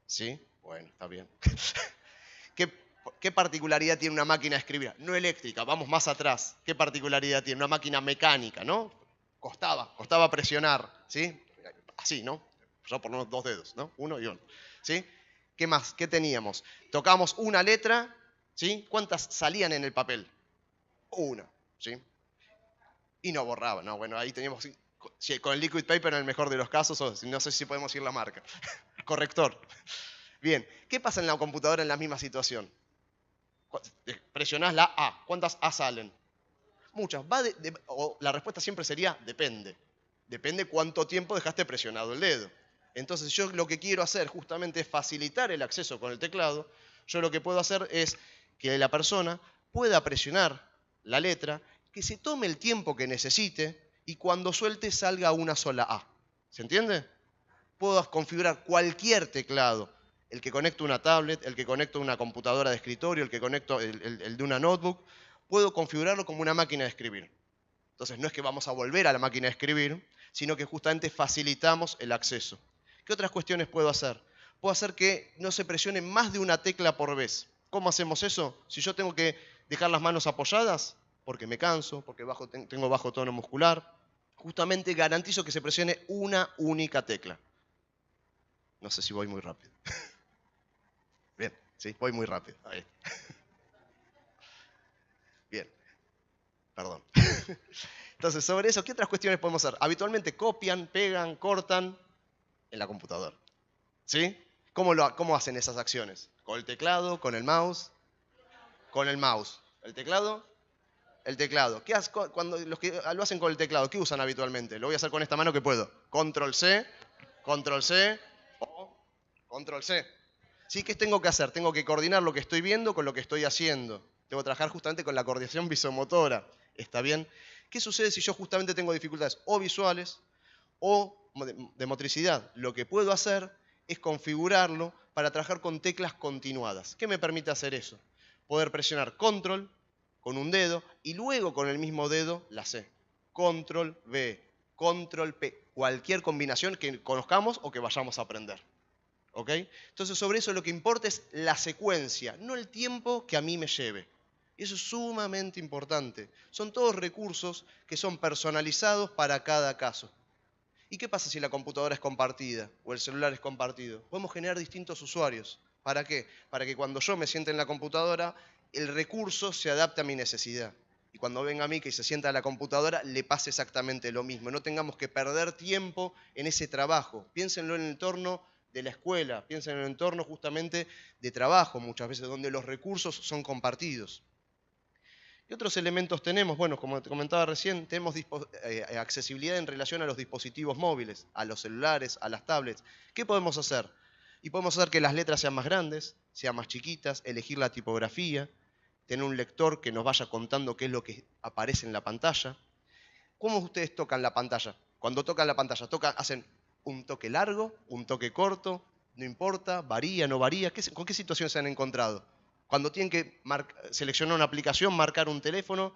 ¿Sí? Bueno, está bien. ¿Qué particularidad tiene una máquina de escribir? No eléctrica, vamos más atrás. ¿Qué particularidad tiene? Una máquina mecánica, ¿no? Costaba presionar, ¿sí? Así, ¿no? Yo por unos 2 dedos, ¿no? 1 y 1, ¿sí? ¿Qué más? ¿Qué teníamos? Tocamos una letra, ¿sí? ¿Cuántas salían en el papel? Una, ¿sí? Y no borraba, ¿no? Bueno, ahí teníamos, con el liquid paper en el mejor de los casos, o no sé si podemos ir la marca. Corrector. Bien, ¿qué pasa en la computadora en la misma situación? Presionás la A, ¿cuántas A salen? Muchas. La respuesta siempre sería depende. Depende cuánto tiempo dejaste presionado el dedo. Entonces yo lo que quiero hacer justamente es facilitar el acceso con el teclado. Yo lo que puedo hacer es que la persona pueda presionar la letra, que se tome el tiempo que necesite y cuando suelte salga una sola A. ¿Se entiende? Puedo configurar cualquier teclado. El que conecto una tablet, el que conecto una computadora de escritorio, el que conecto el de una notebook. Puedo configurarlo como una máquina de escribir. Entonces no es que vamos a volver a la máquina de escribir, sino que justamente facilitamos el acceso. ¿Qué otras cuestiones puedo hacer? Puedo hacer que no se presione más de una tecla por vez. ¿Cómo hacemos eso? Si yo tengo que dejar las manos apoyadas, porque me canso, porque tengo bajo tono muscular, justamente garantizo que se presione una única tecla. No sé si voy muy rápido. Bien, sí, voy muy rápido. Ahí. Bien, perdón. Entonces, sobre eso, ¿qué otras cuestiones podemos hacer? Habitualmente copian, pegan, cortan en la computadora. ¿Sí? ¿Cómo hacen esas acciones? ¿Con el teclado? ¿Con el mouse? Con el mouse. ¿El teclado? El teclado. ¿Qué hace cuando los que lo hacen con el teclado? ¿Qué usan habitualmente? Lo voy a hacer con esta mano que puedo. Control C o Control C. ¿Sí? ¿Qué tengo que hacer? Tengo que coordinar lo que estoy viendo con lo que estoy haciendo. Tengo que trabajar justamente con la coordinación visomotora. ¿Está bien? ¿Qué sucede si yo justamente tengo dificultades o visuales o de motricidad? Lo que puedo hacer es configurarlo para trabajar con teclas continuadas. ¿Qué me permite hacer eso? Poder presionar Control con un dedo y luego con el mismo dedo la C. Control V, Control P. Cualquier combinación que conozcamos o que vayamos a aprender. ¿Ok? Entonces sobre eso lo que importa es la secuencia, no el tiempo que a mí me lleve. Y eso es sumamente importante. Son todos recursos que son personalizados para cada caso. ¿Y qué pasa si la computadora es compartida o el celular es compartido? Podemos generar distintos usuarios. ¿Para qué? Para que cuando yo me siente en la computadora, el recurso se adapte a mi necesidad. Y cuando venga a mí que se sienta a la computadora, le pase exactamente lo mismo. No tengamos que perder tiempo en ese trabajo. Piénsenlo en el entorno de la escuela, piensen en el entorno justamente de trabajo muchas veces, donde los recursos son compartidos. ¿Qué otros elementos tenemos? Bueno, como te comentaba recién, tenemos accesibilidad en relación a los dispositivos móviles, a los celulares, a las tablets. ¿Qué podemos hacer? Y podemos hacer que las letras sean más grandes, sean más chiquitas, elegir la tipografía, tener un lector que nos vaya contando qué es lo que aparece en la pantalla. ¿Cómo ustedes tocan la pantalla? Cuando tocan la pantalla, hacen un toque largo, un toque corto, no importa, varía, no varía. ¿Con qué situación se han encontrado? Cuando tienen que seleccionar una aplicación, marcar un teléfono,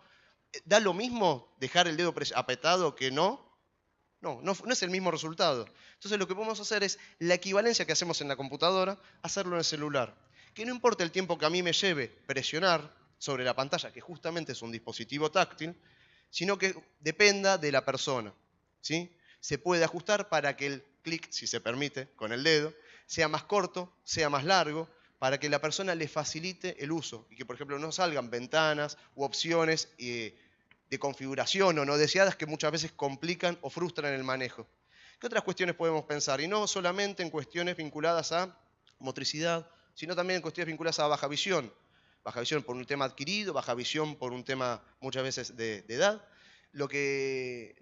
¿da lo mismo dejar el dedo apretado que no? No es el mismo resultado. Entonces lo que podemos hacer es la equivalencia que hacemos en la computadora, hacerlo en el celular. Que no importa el tiempo que a mí me lleve presionar sobre la pantalla, que justamente es un dispositivo táctil, sino que dependa de la persona. ¿Sí? Se puede ajustar para que el clic, si se permite, con el dedo, sea más corto, sea más largo, para que la persona le facilite el uso y que, por ejemplo, no salgan ventanas u opciones de configuración o no deseadas que muchas veces complican o frustran el manejo. ¿Qué otras cuestiones podemos pensar? Y no solamente en cuestiones vinculadas a motricidad, sino también en cuestiones vinculadas a baja visión. Baja visión por un tema adquirido, baja visión por un tema muchas veces de edad. Lo que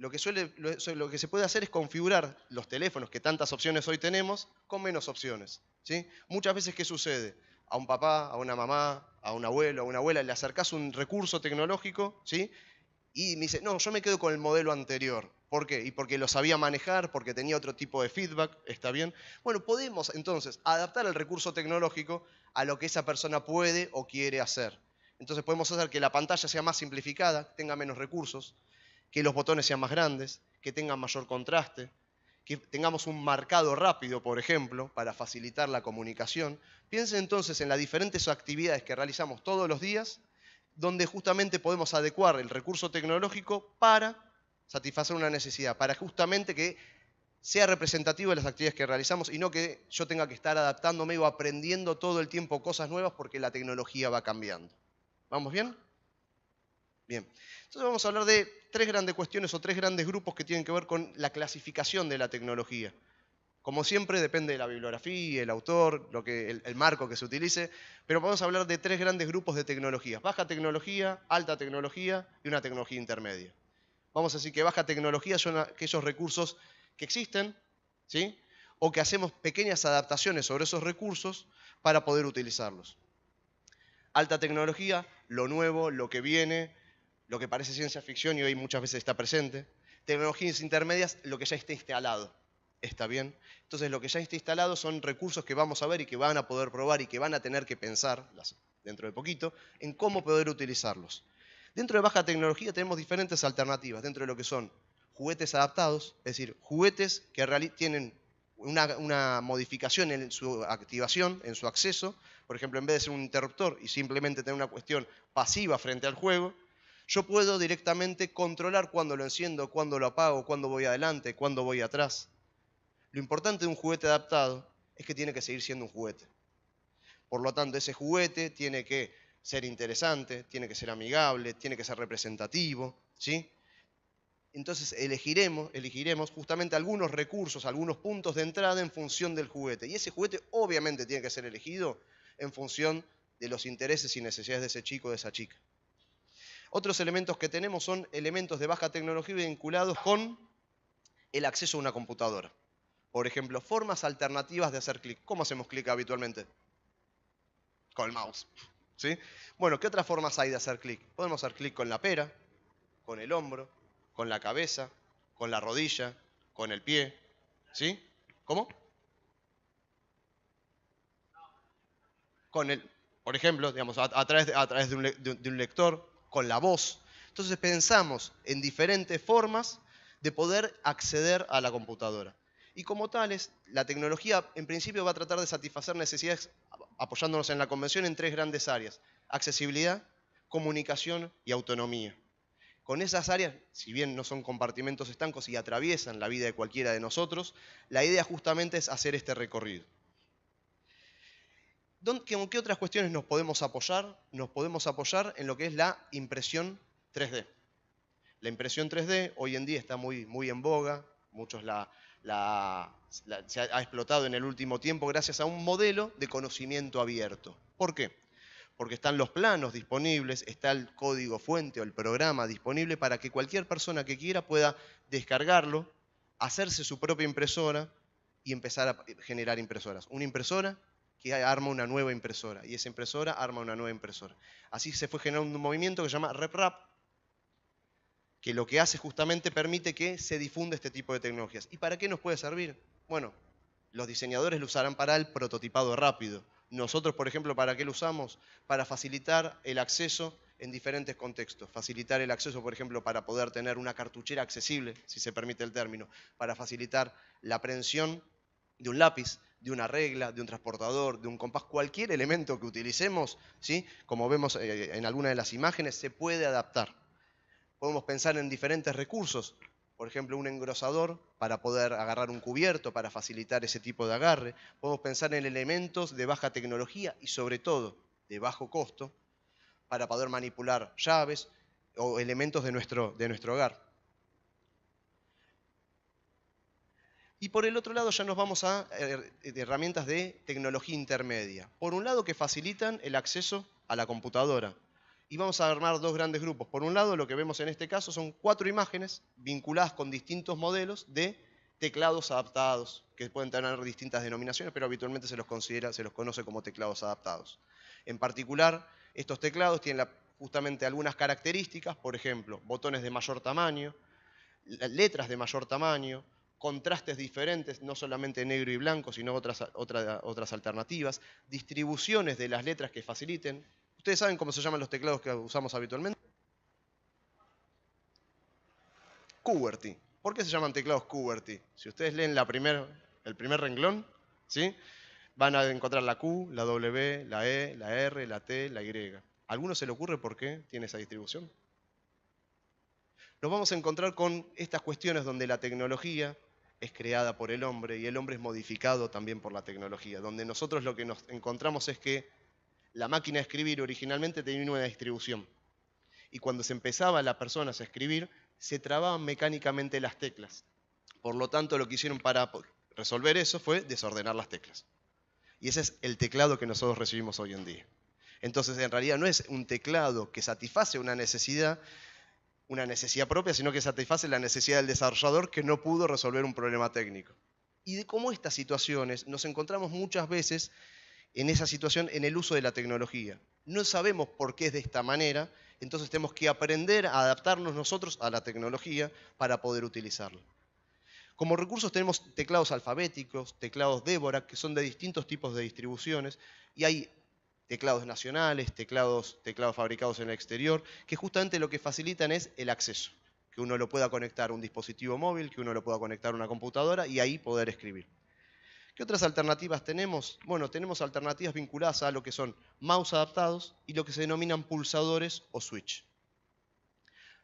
se puede hacer es configurar los teléfonos que tantas opciones hoy tenemos con menos opciones. ¿Sí? Muchas veces, ¿qué sucede? a un papá, a una mamá, a un abuelo, a una abuela, le acercás un recurso tecnológico, ¿sí? Y me dice, no, yo me quedo con el modelo anterior. ¿Por qué? Y porque lo sabía manejar, porque tenía otro tipo de feedback, ¿está bien? Bueno, podemos entonces adaptar el recurso tecnológico a lo que esa persona puede o quiere hacer. Entonces podemos hacer que la pantalla sea más simplificada, tenga menos recursos, que los botones sean más grandes, que tengan mayor contraste, que tengamos un marcado rápido, por ejemplo, para facilitar la comunicación. Piensen entonces en las diferentes actividades que realizamos todos los días, donde justamente podemos adecuar el recurso tecnológico para satisfacer una necesidad, para justamente que sea representativo de las actividades que realizamos y no que yo tenga que estar adaptándome o aprendiendo todo el tiempo cosas nuevas porque la tecnología va cambiando. ¿Vamos bien? Bien. Entonces vamos a hablar de tres grandes cuestiones o tres grandes grupos que tienen que ver con la clasificación de la tecnología. Como siempre, depende de la bibliografía, el autor, el marco que se utilice, pero vamos a hablar de tres grandes grupos de tecnologías. Baja tecnología, alta tecnología y una tecnología intermedia. Vamos a decir que baja tecnología son aquellos recursos que existen, ¿sí? O que hacemos pequeñas adaptaciones sobre esos recursos para poder utilizarlos. Alta tecnología, lo nuevo, lo que viene, lo que parece ciencia ficción y hoy muchas veces está presente. Tecnologías intermedias, lo que ya está instalado. ¿Está bien? Entonces lo que ya está instalado son recursos que vamos a ver y que van a poder probar y que van a tener que pensar, dentro de poquito, en cómo poder utilizarlos. Dentro de baja tecnología tenemos diferentes alternativas, dentro de lo que son juguetes adaptados, es decir, juguetes que tienen una modificación en su activación, en su acceso. Por ejemplo, en vez de ser un interruptor y simplemente tener una cuestión pasiva frente al juego, yo puedo directamente controlar cuándo lo enciendo, cuándo lo apago, cuándo voy adelante, cuándo voy atrás. Lo importante de un juguete adaptado es que tiene que seguir siendo un juguete. Por lo tanto, ese juguete tiene que ser interesante, tiene que ser amigable, tiene que ser representativo, ¿sí? Entonces elegiremos justamente algunos recursos, algunos puntos de entrada en función del juguete. Y ese juguete obviamente tiene que ser elegido en función de los intereses y necesidades de ese chico o de esa chica. Otros elementos que tenemos son elementos de baja tecnología vinculados con el acceso a una computadora. Por ejemplo, formas alternativas de hacer clic. ¿Cómo hacemos clic habitualmente? Con el mouse. ¿Sí? Bueno, ¿qué otras formas hay de hacer clic? Podemos hacer clic con la pera, con el hombro, con la cabeza, con la rodilla, con el pie. ¿Sí? ¿Cómo? Por ejemplo, digamos, a través de un lector, con la voz. Entonces pensamos en diferentes formas de poder acceder a la computadora. Y como tales, la tecnología en principio va a tratar de satisfacer necesidades apoyándonos en la convención en tres grandes áreas: accesibilidad, comunicación y autonomía. Con esas áreas, si bien no son compartimentos estancos y atraviesan la vida de cualquiera de nosotros, la idea justamente es hacer este recorrido. ¿Con qué otras cuestiones nos podemos apoyar? Nos podemos apoyar en lo que es la impresión 3D. La impresión 3D hoy en día está muy en boga, muchos se ha explotado en el último tiempo gracias a un modelo de conocimiento abierto. ¿Por qué? Porque están los planos disponibles, está el código fuente o el programa disponible para que cualquier persona que quiera pueda descargarlo, hacerse su propia impresora y empezar a generar impresoras. Una impresora que arma una nueva impresora y esa impresora arma una nueva impresora. Así se fue generando un movimiento que se llama RepRap, que lo que hace justamente permite que se difunda este tipo de tecnologías. ¿Y para qué nos puede servir? Bueno, los diseñadores lo usarán para el prototipado rápido. Nosotros, por ejemplo, ¿para qué lo usamos? Para facilitar el acceso en diferentes contextos. Facilitar el acceso, por ejemplo, para poder tener una cartuchera accesible, si se permite el término. Para facilitar la aprehensión de un lápiz, de una regla, de un transportador, de un compás. Cualquier elemento que utilicemos, ¿sí? Como vemos en alguna de las imágenes, se puede adaptar. Podemos pensar en diferentes recursos. Por ejemplo, un engrosador para poder agarrar un cubierto, para facilitar ese tipo de agarre. Podemos pensar en elementos de baja tecnología y sobre todo de bajo costo para poder manipular llaves o elementos de nuestro hogar. Y por el otro lado ya nos vamos a herramientas de tecnología intermedia. Por un lado, que facilitan el acceso a la computadora. Y vamos a armar dos grandes grupos. Por un lado, lo que vemos en este caso son 4 imágenes vinculadas con distintos modelos de teclados adaptados, que pueden tener distintas denominaciones, pero habitualmente se los conoce como teclados adaptados. En particular, estos teclados tienen justamente algunas características, por ejemplo, botones de mayor tamaño, letras de mayor tamaño, contrastes diferentes, no solamente negro y blanco, sino otras alternativas, distribuciones de las letras que faciliten. ¿Ustedes saben cómo se llaman los teclados que usamos habitualmente? QWERTY. ¿Por qué se llaman teclados QWERTY? Si ustedes leen el primer renglón, ¿sí?, van a encontrar la Q, la W, la E, la R, la T, la Y. ¿A alguno se le ocurre por qué tiene esa distribución? Nos vamos a encontrar con estas cuestiones donde la tecnología es creada por el hombre y el hombre es modificado también por la tecnología, donde nosotros lo que nos encontramos es que la máquina de escribir originalmente tenía una distribución y cuando se empezaba las personas a escribir se trababan mecánicamente las teclas. Por lo tanto, lo que hicieron para resolver eso fue desordenar las teclas. Y ese es el teclado que nosotros recibimos hoy en día. Entonces, en realidad no es un teclado que satisface una necesidad propia, sino que satisface la necesidad del desarrollador que no pudo resolver un problema técnico. Y de cómo estas situaciones nos encontramos muchas veces en esa situación en el uso de la tecnología. No sabemos por qué es de esta manera, entonces tenemos que aprender a adaptarnos nosotros a la tecnología para poder utilizarla. Como recursos tenemos teclados alfabéticos, teclados Débora, que son de distintos tipos de distribuciones, y hay teclados nacionales, teclados fabricados en el exterior, que justamente lo que facilitan es el acceso, que uno lo pueda conectar a un dispositivo móvil, que uno lo pueda conectar a una computadora y ahí poder escribir. ¿Qué otras alternativas tenemos? Bueno, tenemos alternativas vinculadas a lo que son mouse adaptados y lo que se denominan pulsadores o switch.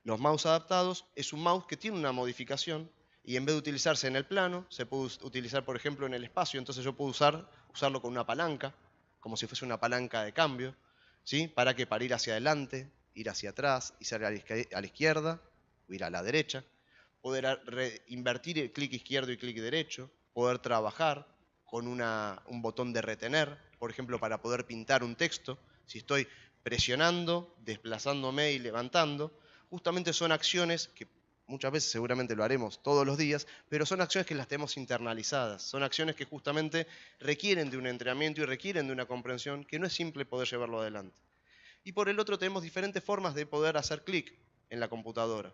Los mouse adaptados es un mouse que tiene una modificación y en vez de utilizarse en el plano, se puede utilizar, por ejemplo, en el espacio. Entonces yo puedo usarlo con una palanca, como si fuese una palanca de cambio, ¿sí? Para ir hacia adelante, ir hacia atrás, ir a la izquierda o ir a la derecha. Poder invertir el clic izquierdo y clic derecho. Poder trabajar con un botón de retener, por ejemplo, para poder pintar un texto. Si estoy presionando, desplazándome y levantando, justamente son acciones que muchas veces seguramente lo haremos todos los días, pero son acciones que las tenemos internalizadas, son acciones que justamente requieren de un entrenamiento y requieren de una comprensión que no es simple poder llevarlo adelante. Y por el otro tenemos diferentes formas de poder hacer clic en la computadora.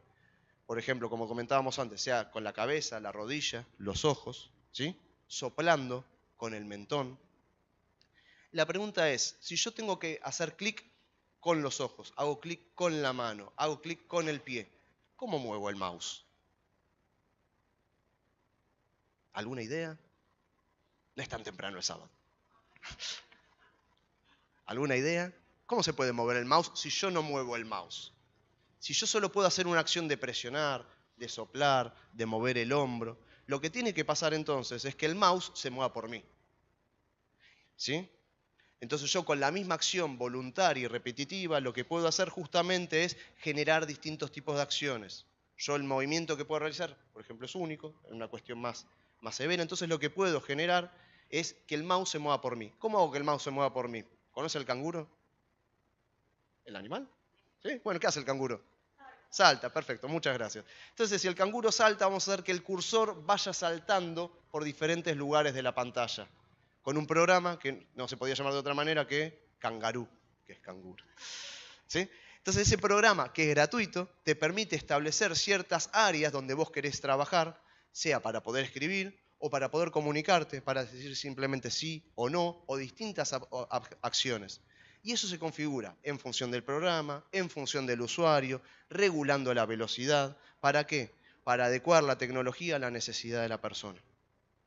Por ejemplo, como comentábamos antes, sea con la cabeza, la rodilla, los ojos, ¿sí? Soplando con el mentón. La pregunta es, si yo tengo que hacer clic con los ojos, hago clic con la mano, hago clic con el pie, ¿cómo muevo el mouse? ¿Alguna idea? No es tan temprano el sábado. ¿Alguna idea? ¿Cómo se puede mover el mouse si yo no muevo el mouse? Si yo solo puedo hacer una acción de presionar, de soplar, de mover el hombro, lo que tiene que pasar entonces es que el mouse se mueva por mí. ¿Sí? Entonces yo con la misma acción voluntaria y repetitiva lo que puedo hacer justamente es generar distintos tipos de acciones. Yo el movimiento que puedo realizar, por ejemplo, es único, es una cuestión más severa, entonces lo que puedo generar es que el mouse se mueva por mí. ¿Cómo hago que el mouse se mueva por mí? ¿Conoce el canguro? ¿El animal? ¿Sí? Bueno, ¿qué hace el canguro? Salta, perfecto, muchas gracias. Entonces, si el canguro salta, vamos a hacer que el cursor vaya saltando por diferentes lugares de la pantalla, con un programa que no se podía llamar de otra manera que Kangaroo, que es canguro. ¿Sí? Entonces, ese programa, que es gratuito, te permite establecer ciertas áreas donde vos querés trabajar, sea para poder escribir o para poder comunicarte, para decir simplemente sí o no, o distintas acciones. Y eso se configura en función del programa, en función del usuario, regulando la velocidad. ¿Para qué? Para adecuar la tecnología a la necesidad de la persona.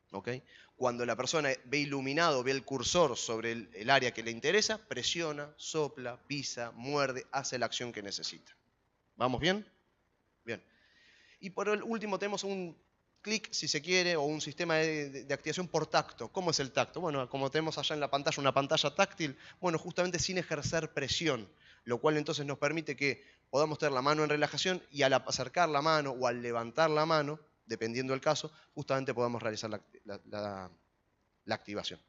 ¿Ok? Cuando la persona ve iluminado, ve el cursor sobre el área que le interesa, presiona, sopla, pisa, muerde, hace la acción que necesita. ¿Vamos bien? Bien. Y por último tenemos un clic, si se quiere, o un sistema de activación por tacto. ¿Cómo es el tacto? Bueno, como tenemos allá en la pantalla una pantalla táctil, bueno, justamente sin ejercer presión, lo cual entonces nos permite que podamos tener la mano en relajación y al acercar la mano o al levantar la mano, dependiendo del caso, justamente podamos realizar la activación.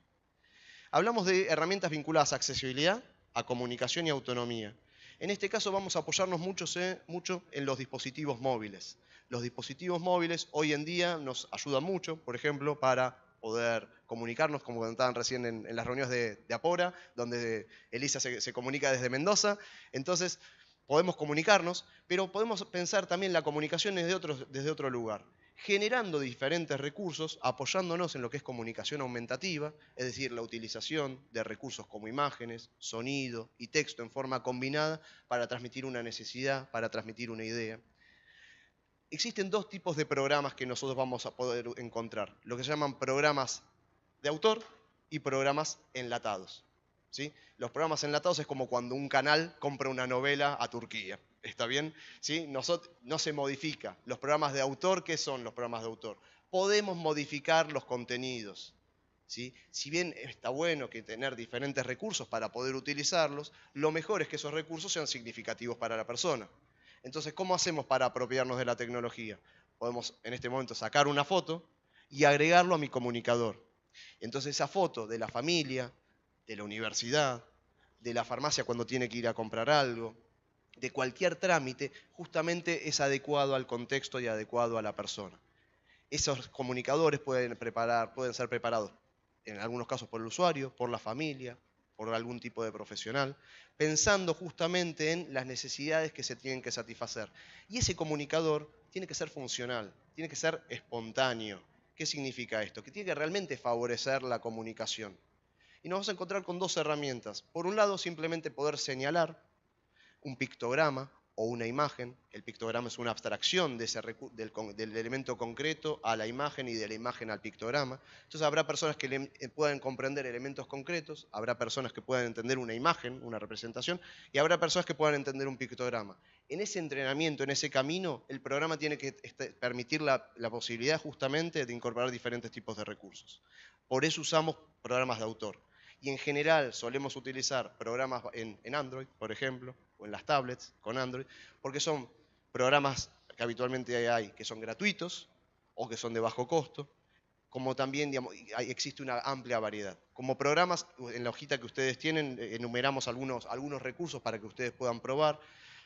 Hablamos de herramientas vinculadas a accesibilidad, a comunicación y autonomía. En este caso vamos a apoyarnos mucho en los dispositivos móviles. Los dispositivos móviles hoy en día nos ayudan mucho, por ejemplo, para poder comunicarnos, como comentaban recién en las reuniones de Apora, donde Elisa se comunica desde Mendoza. Entonces, podemos comunicarnos, pero podemos pensar también la comunicación desde otro lugar, generando diferentes recursos, apoyándonos en lo que es comunicación aumentativa, es decir, la utilización de recursos como imágenes, sonido y texto en forma combinada para transmitir una necesidad, para transmitir una idea. Existen dos tipos de programas que nosotros vamos a poder encontrar, lo que se llaman programas de autor y programas enlatados. ¿Sí? Los programas enlatados es como cuando un canal compra una novela a Turquía, ¿está bien? ¿Sí? No se modifica. Los programas de autor, ¿qué son los programas de autor? Podemos modificar los contenidos. ¿Sí? Si bien está bueno que tener diferentes recursos para poder utilizarlos, lo mejor es que esos recursos sean significativos para la persona. Entonces, ¿cómo hacemos para apropiarnos de la tecnología? Podemos en este momento sacar una foto y agregarlo a mi comunicador. Entonces esa foto de la familia, de la universidad, de la farmacia cuando tiene que ir a comprar algo, de cualquier trámite, justamente es adecuado al contexto y adecuado a la persona. Esos comunicadores pueden ser preparados en algunos casos por el usuario, por la familia, por algún tipo de profesional, pensando justamente en las necesidades que se tienen que satisfacer. Y ese comunicador tiene que ser funcional, tiene que ser espontáneo. ¿Qué significa esto? Que tiene que realmente favorecer la comunicación. Y nos vamos a encontrar con dos herramientas. Por un lado, simplemente poder señalar un pictograma o una imagen. El pictograma es una abstracción del elemento concreto a la imagen y de la imagen al pictograma. Entonces habrá personas que puedan comprender elementos concretos, habrá personas que puedan entender una imagen, una representación, y habrá personas que puedan entender un pictograma. En ese entrenamiento, en ese camino, el programa tiene que permitir la posibilidad justamente de incorporar diferentes tipos de recursos. Por eso usamos programas de autor. Y en general solemos utilizar programas en Android, por ejemplo, o en las tablets con Android, porque son programas que habitualmente hay que son gratuitos o que son de bajo costo, como también existe una amplia variedad. Como programas, en la hojita que ustedes tienen, enumeramos algunos recursos para que ustedes puedan probar,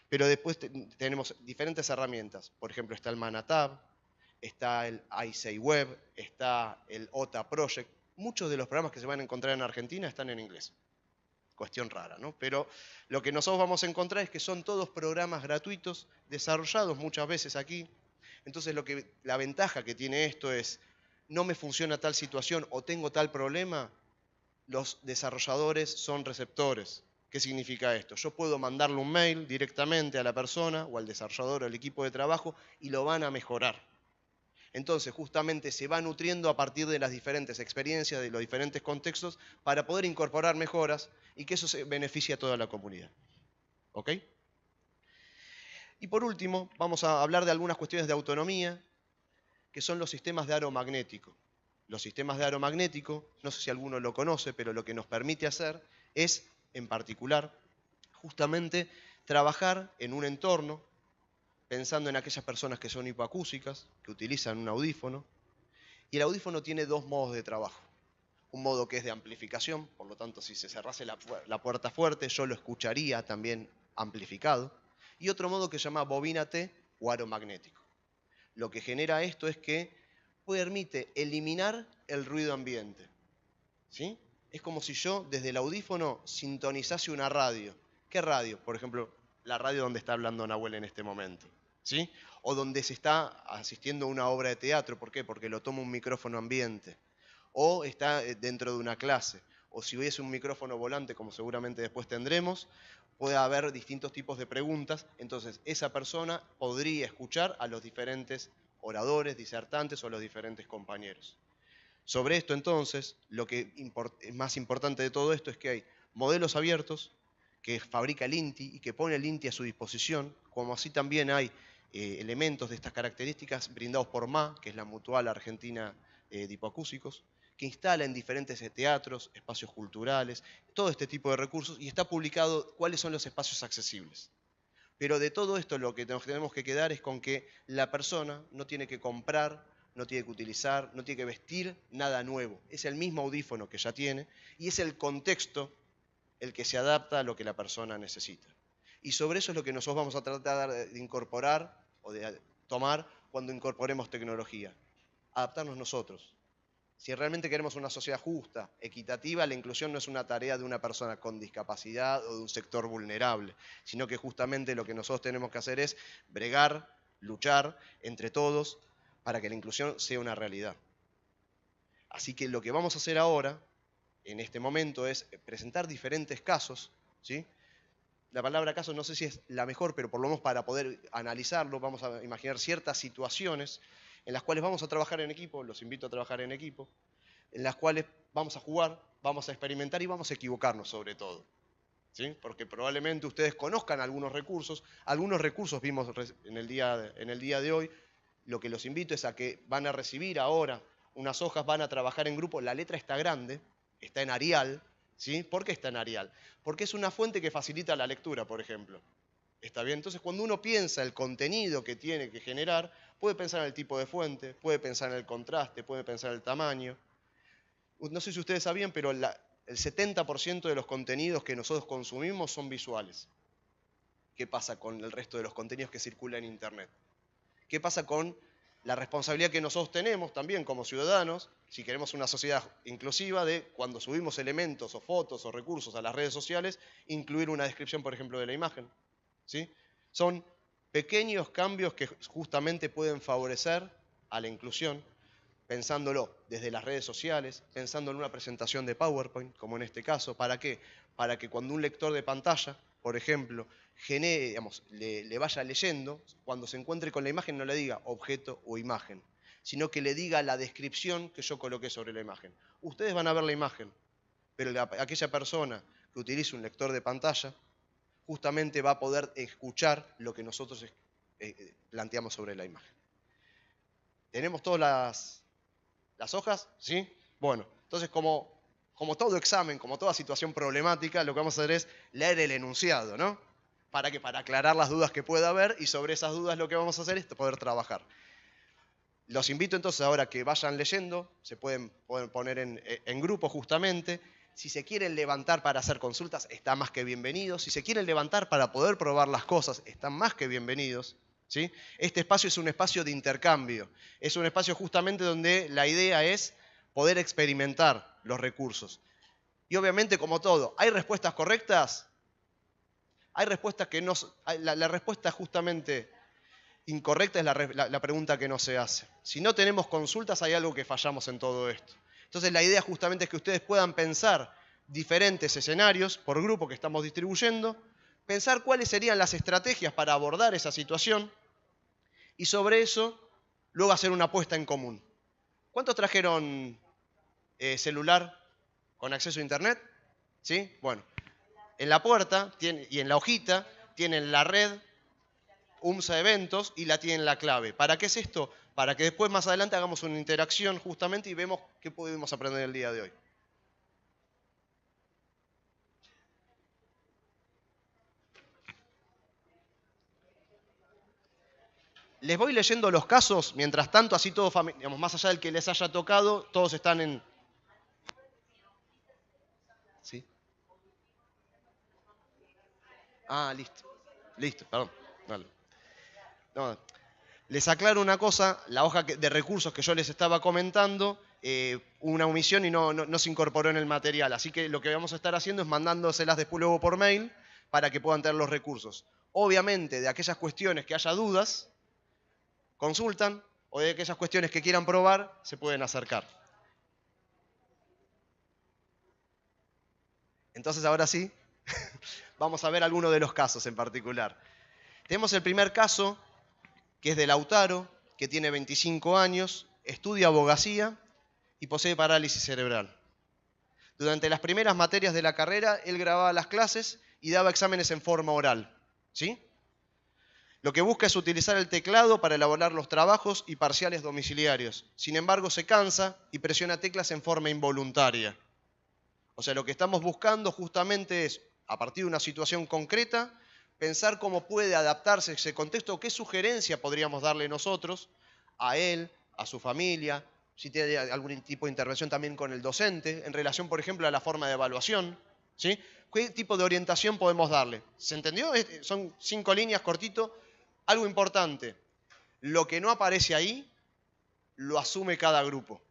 pero después tenemos diferentes herramientas. Por ejemplo, está el Manatab, está el iSay Web, está el OTA Project. Muchos de los programas que se van a encontrar en Argentina están en inglés. Cuestión rara, ¿no? Pero lo que nosotros vamos a encontrar es que son todos programas gratuitos, desarrollados muchas veces aquí. Entonces la ventaja que tiene esto es, no me funciona tal situación o tengo tal problema, los desarrolladores son receptores. ¿Qué significa esto? Yo puedo mandarle un mail directamente a la persona o al desarrollador o al equipo de trabajo y lo van a mejorar. Entonces, justamente se va nutriendo a partir de las diferentes experiencias, de los diferentes contextos, para poder incorporar mejoras y que eso se beneficie a toda la comunidad. ¿Ok? Y por último, vamos a hablar de algunas cuestiones de autonomía, que son los sistemas de aro magnético. Los sistemas de aro magnético, no sé si alguno lo conoce, pero lo que nos permite hacer es, en particular, justamente trabajar en un entorno, pensando en aquellas personas que son hipoacúsicas, que utilizan un audífono. Y el audífono tiene dos modos de trabajo. Un modo que es de amplificación, por lo tanto, si se cerrase la puerta fuerte, yo lo escucharía también amplificado. Y otro modo que se llama bobina T o aro magnético. Lo que genera esto es que permite eliminar el ruido ambiente. ¿Sí? Es como si yo desde el audífono sintonizase una radio. ¿Qué radio? Por ejemplo, la radio donde está hablando Nahuel en este momento. ¿Sí? O donde se está asistiendo a una obra de teatro. ¿Por qué? Porque lo toma un micrófono ambiente. O está dentro de una clase. O si hubiese un micrófono volante, como seguramente después tendremos, puede haber distintos tipos de preguntas. Entonces, esa persona podría escuchar a los diferentes oradores, disertantes o a los diferentes compañeros. Sobre esto, entonces, lo que es más importante de todo esto es que hay modelos abiertos que fabrica el INTI y que pone el INTI a su disposición, como así también hay elementos de estas características brindados por MA, que es la Mutual Argentina de Hipoacúsicos, que instala en diferentes teatros, espacios culturales, todo este tipo de recursos, y está publicado cuáles son los espacios accesibles. Pero de todo esto lo que nos tenemos que quedar es con que la persona no tiene que comprar, no tiene que utilizar, no tiene que vestir nada nuevo. Es el mismo audífono que ya tiene y es el contexto el que se adapta a lo que la persona necesita. Y sobre eso es lo que nosotros vamos a tratar de incorporar o de tomar cuando incorporemos tecnología. Adaptarnos nosotros. Si realmente queremos una sociedad justa, equitativa, la inclusión no es una tarea de una persona con discapacidad o de un sector vulnerable, sino que justamente lo que nosotros tenemos que hacer es bregar, luchar entre todos para que la inclusión sea una realidad. Así que lo que vamos a hacer ahora, en este momento, es presentar diferentes casos, ¿sí? La palabra caso no sé si es la mejor, pero por lo menos para poder analizarlo, vamos a imaginar ciertas situaciones en las cuales vamos a trabajar en equipo, los invito a trabajar en equipo, en las cuales vamos a jugar, vamos a experimentar y vamos a equivocarnos sobre todo, ¿sí? Porque probablemente ustedes conozcan algunos recursos vimos en el día de hoy. Lo que los invito es a que van a recibir ahora unas hojas, van a trabajar en grupo, la letra está grande, está en Arial, ¿sí? ¿Por qué está en Arial? Porque es una fuente que facilita la lectura, por ejemplo. ¿Está bien? Entonces, cuando uno piensa el contenido que tiene que generar, puede pensar en el tipo de fuente, puede pensar en el contraste, puede pensar en el tamaño. No sé si ustedes sabían, pero el 70% de los contenidos que nosotros consumimos son visuales. ¿Qué pasa con el resto de los contenidos que circulan en Internet? ¿Qué pasa con la responsabilidad que nosotros tenemos también como ciudadanos, si queremos una sociedad inclusiva, de cuando subimos elementos o fotos o recursos a las redes sociales, incluir una descripción, por ejemplo, de la imagen? ¿Sí? Son pequeños cambios que justamente pueden favorecer a la inclusión, pensándolo desde las redes sociales, pensando en una presentación de PowerPoint, como en este caso. ¿Para qué? Para que cuando un lector de pantalla, por ejemplo, le vaya leyendo, cuando se encuentre con la imagen no le diga objeto o imagen, sino que le diga la descripción que yo coloqué sobre la imagen. Ustedes van a ver la imagen, pero aquella persona que utilice un lector de pantalla justamente va a poder escuchar lo que nosotros planteamos sobre la imagen. ¿Tenemos todas las hojas? ¿Sí? Bueno, entonces como todo examen, como toda situación problemática, lo que vamos a hacer es leer el enunciado, ¿no? ¿Para qué? Para aclarar las dudas que pueda haber, y sobre esas dudas lo que vamos a hacer es poder trabajar. Los invito entonces ahora a que vayan leyendo, se pueden poner en grupo justamente. Si se quieren levantar para hacer consultas, están más que bienvenidos. Si se quieren levantar para poder probar las cosas, están más que bienvenidos, ¿sí? Este espacio es un espacio de intercambio. Es un espacio justamente donde la idea es poder experimentar los recursos. Y obviamente, como todo, ¿hay respuestas correctas? Hay respuestas que no... La respuesta justamente incorrecta es la pregunta que no se hace. Si no tenemos consultas, hay algo que fallamos en todo esto. Entonces la idea justamente es que ustedes puedan pensar diferentes escenarios por grupo que estamos distribuyendo, pensar cuáles serían las estrategias para abordar esa situación y sobre eso luego hacer una apuesta en común. ¿Cuántos trajeron celular con acceso a Internet? ¿Sí? Bueno, en la puerta y en la hojita tienen la red UMSA Eventos y la tienen la clave. ¿Para qué es esto? Para que después más adelante hagamos una interacción justamente y vemos qué pudimos aprender el día de hoy. Les voy leyendo los casos, mientras tanto, así todo, digamos, más allá del que les haya tocado, todos están en... ¿Sí? Ah, listo, perdón. Vale. No, les aclaro una cosa, la hoja de recursos que yo les estaba comentando, una omisión y no se incorporó en el material. Así que lo que vamos a estar haciendo es mandándoselas después luego por mail para que puedan tener los recursos. Obviamente, de aquellas cuestiones que haya dudas, consultan, o de aquellas cuestiones que quieran probar, se pueden acercar. Entonces, ahora sí, vamos a ver algunos de los casos en particular. Tenemos el primer caso, que es de Lautaro, que tiene 25 años, estudia abogacía y posee parálisis cerebral. Durante las primeras materias de la carrera, él grababa las clases y daba exámenes en forma oral, ¿sí? Lo que busca es utilizar el teclado para elaborar los trabajos y parciales domiciliarios. Sin embargo, se cansa y presiona teclas en forma involuntaria. O sea, lo que estamos buscando justamente es, a partir de una situación concreta, pensar cómo puede adaptarse a ese contexto, qué sugerencia podríamos darle nosotros a él, a su familia, si tiene algún tipo de intervención también con el docente, en relación, por ejemplo, a la forma de evaluación, ¿Sí? ¿Qué tipo de orientación podemos darle? ¿Se entendió? Son 5 líneas cortito. Algo importante, lo que no aparece ahí, lo asume cada grupo.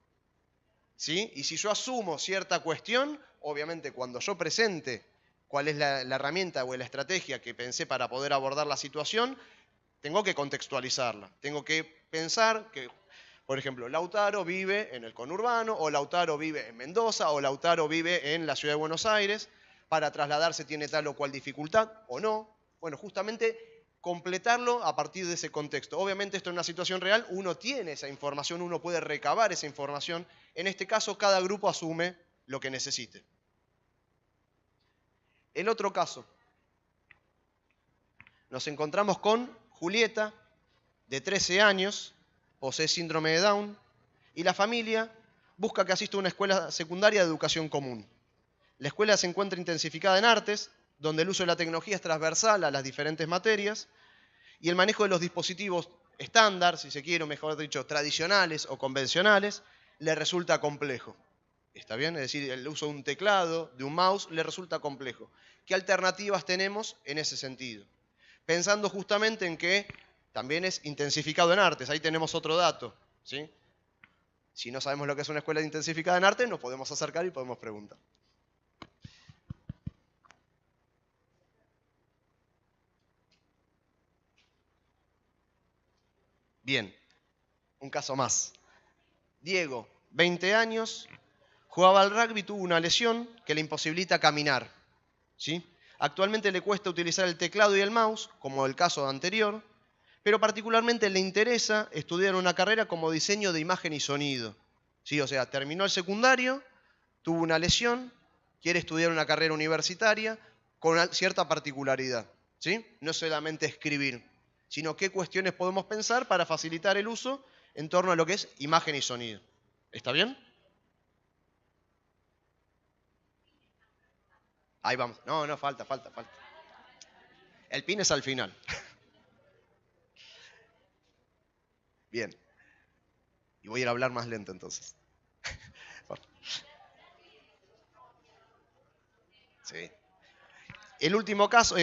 ¿Sí? Y si yo asumo cierta cuestión, obviamente cuando yo presente cuál es la herramienta o la estrategia que pensé para poder abordar la situación, tengo que contextualizarla. Tengo que pensar que, por ejemplo, Lautaro vive en el conurbano, o Lautaro vive en Mendoza, o Lautaro vive en la ciudad de Buenos Aires. Para trasladarse tiene tal o cual dificultad, o no. Bueno, justamente completarlo a partir de ese contexto. Obviamente esto en una situación real, uno tiene esa información, uno puede recabar esa información. En este caso, cada grupo asume lo que necesite. El otro caso, nos encontramos con Julieta, de 13 años, posee síndrome de Down, y la familia busca que asista a una escuela secundaria de educación común. La escuela se encuentra intensificada en artes, donde el uso de la tecnología es transversal a las diferentes materias, y el manejo de los dispositivos estándar, si se quiere, o mejor dicho, tradicionales o convencionales, le resulta complejo. ¿Está bien? Es decir, el uso de un teclado, de un mouse, le resulta complejo. ¿Qué alternativas tenemos en ese sentido? Pensando justamente en que también es intensificado en artes. Ahí tenemos otro dato, ¿sí? Si no sabemos lo que es una escuela intensificada en artes, nos podemos acercar y podemos preguntar. Bien, un caso más. Diego, 20 años, jugaba al rugby, tuvo una lesión que le imposibilita caminar, ¿sí? Actualmente le cuesta utilizar el teclado y el mouse, como el caso anterior, pero particularmente le interesa estudiar una carrera como diseño de imagen y sonido, ¿sí? O sea, terminó el secundario, tuvo una lesión, quiere estudiar una carrera universitaria con cierta particularidad, ¿sí? No solamente escribir, sino qué cuestiones podemos pensar para facilitar el uso en torno a lo que es imagen y sonido. ¿Está bien? Ahí vamos. No, falta. El pin es al final. Bien. Y voy a ir a hablar más lento entonces. Sí. El último caso,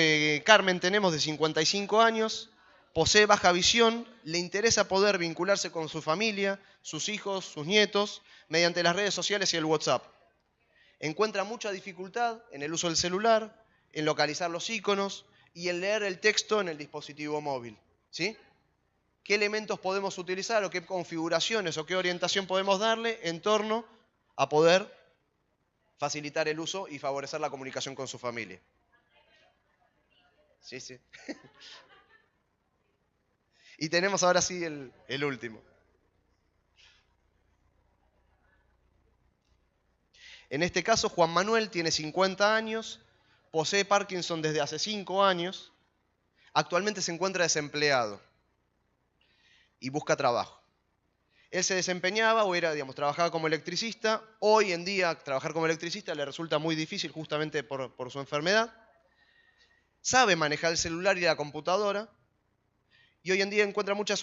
Carmen tenemos de 55 años, posee baja visión, le interesa poder vincularse con su familia, sus hijos, sus nietos, mediante las redes sociales y el WhatsApp. Encuentra mucha dificultad en el uso del celular, en localizar los iconos y en leer el texto en el dispositivo móvil, ¿sí? ¿Qué elementos podemos utilizar o qué configuraciones o qué orientación podemos darle en torno a poder facilitar el uso y favorecer la comunicación con su familia? Sí. Y tenemos ahora sí el último. En este caso, Juan Manuel tiene 50 años, posee Parkinson desde hace 5 años, actualmente se encuentra desempleado y busca trabajo. Él se desempeñaba o trabajaba como electricista. Hoy en día trabajar como electricista le resulta muy difícil justamente por su enfermedad. Sabe manejar el celular y la computadora. Y hoy en día encuentra muchas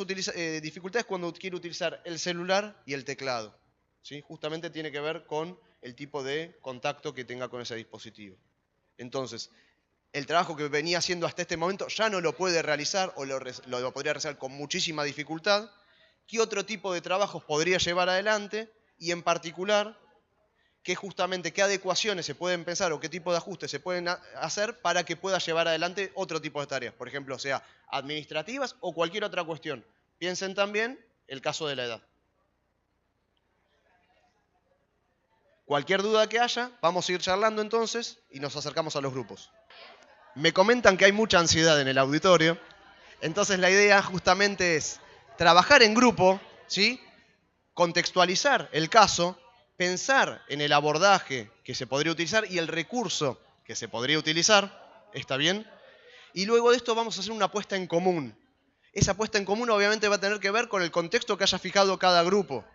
dificultades cuando quiere utilizar el celular y el teclado, ¿sí? Justamente tiene que ver con el tipo de contacto que tenga con ese dispositivo. Entonces, el trabajo que venía haciendo hasta este momento ya no lo puede realizar o lo podría realizar con muchísima dificultad. ¿Qué otro tipo de trabajos podría llevar adelante? Y en particular, qué adecuaciones se pueden pensar o qué tipo de ajustes se pueden hacer para que pueda llevar adelante otro tipo de tareas, por ejemplo, sea administrativas o cualquier otra cuestión. Piensen también el caso de la edad. Cualquier duda que haya, vamos a ir charlando entonces y nos acercamos a los grupos. Me comentan que hay mucha ansiedad en el auditorio, entonces la idea justamente es trabajar en grupo, ¿sí? Contextualizar el caso, pensar en el abordaje que se podría utilizar y el recurso que se podría utilizar, ¿está bien? Y luego de esto vamos a hacer una apuesta en común. Esa apuesta en común obviamente va a tener que ver con el contexto que haya fijado cada grupo.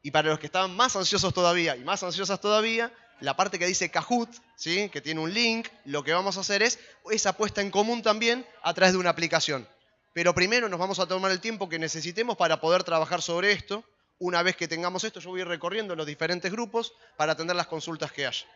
Y para los que estaban más ansiosos todavía y más ansiosas todavía, la parte que dice Kahoot, ¿sí? Que tiene un link, lo que vamos a hacer es esa apuesta en común también a través de una aplicación. Pero primero nos vamos a tomar el tiempo que necesitemos para poder trabajar sobre esto. Una vez que tengamos esto, yo voy a ir recorriendo los diferentes grupos para atender las consultas que haya.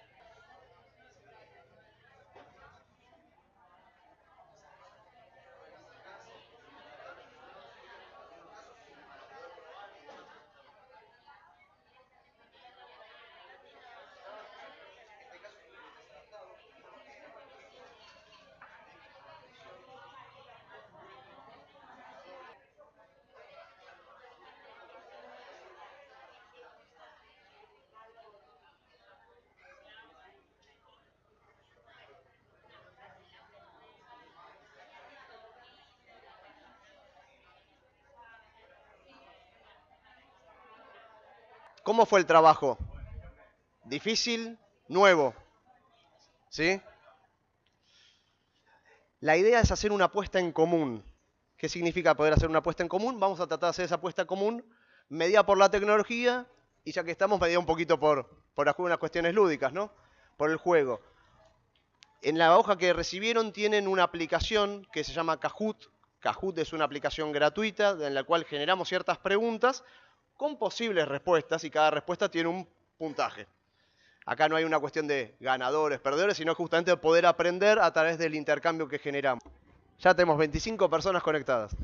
¿Cómo fue el trabajo? ¿Difícil? ¿Nuevo? ¿Sí? La idea es hacer una apuesta en común. ¿Qué significa poder hacer una apuesta en común? Vamos a tratar de hacer esa apuesta común medida por la tecnología y ya que estamos medida un poquito por algunas cuestiones lúdicas, ¿no? Por el juego. En la hoja que recibieron tienen una aplicación que se llama Kahoot. Kahoot es una aplicación gratuita en la cual generamos ciertas preguntas con posibles respuestas y cada respuesta tiene un puntaje. Acá no hay una cuestión de ganadores, perdedores, sino justamente poder aprender a través del intercambio que generamos. Ya tenemos 25 personas conectadas.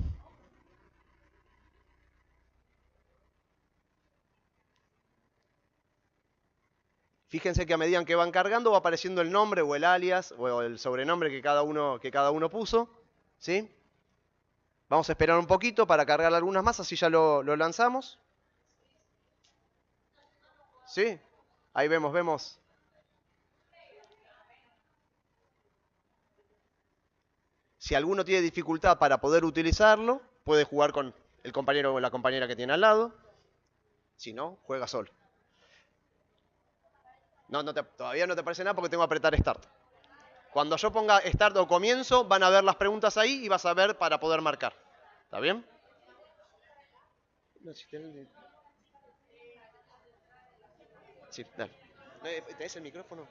Fíjense que a medida que van cargando va apareciendo el nombre o el alias o el sobrenombre que cada uno puso. ¿Sí? Vamos a esperar un poquito para cargar algunas más, así ya lo lanzamos. ¿Sí? Ahí vemos. Si alguno tiene dificultad para poder utilizarlo, puede jugar con el compañero o la compañera que tiene al lado. Si no, juega solo. Todavía no te aparece nada porque tengo que apretar Start. Cuando yo ponga Start o comienzo, van a ver las preguntas ahí y vas a ver para poder marcar. ¿Está bien? Sí, dale. ¿Tenés el micrófono?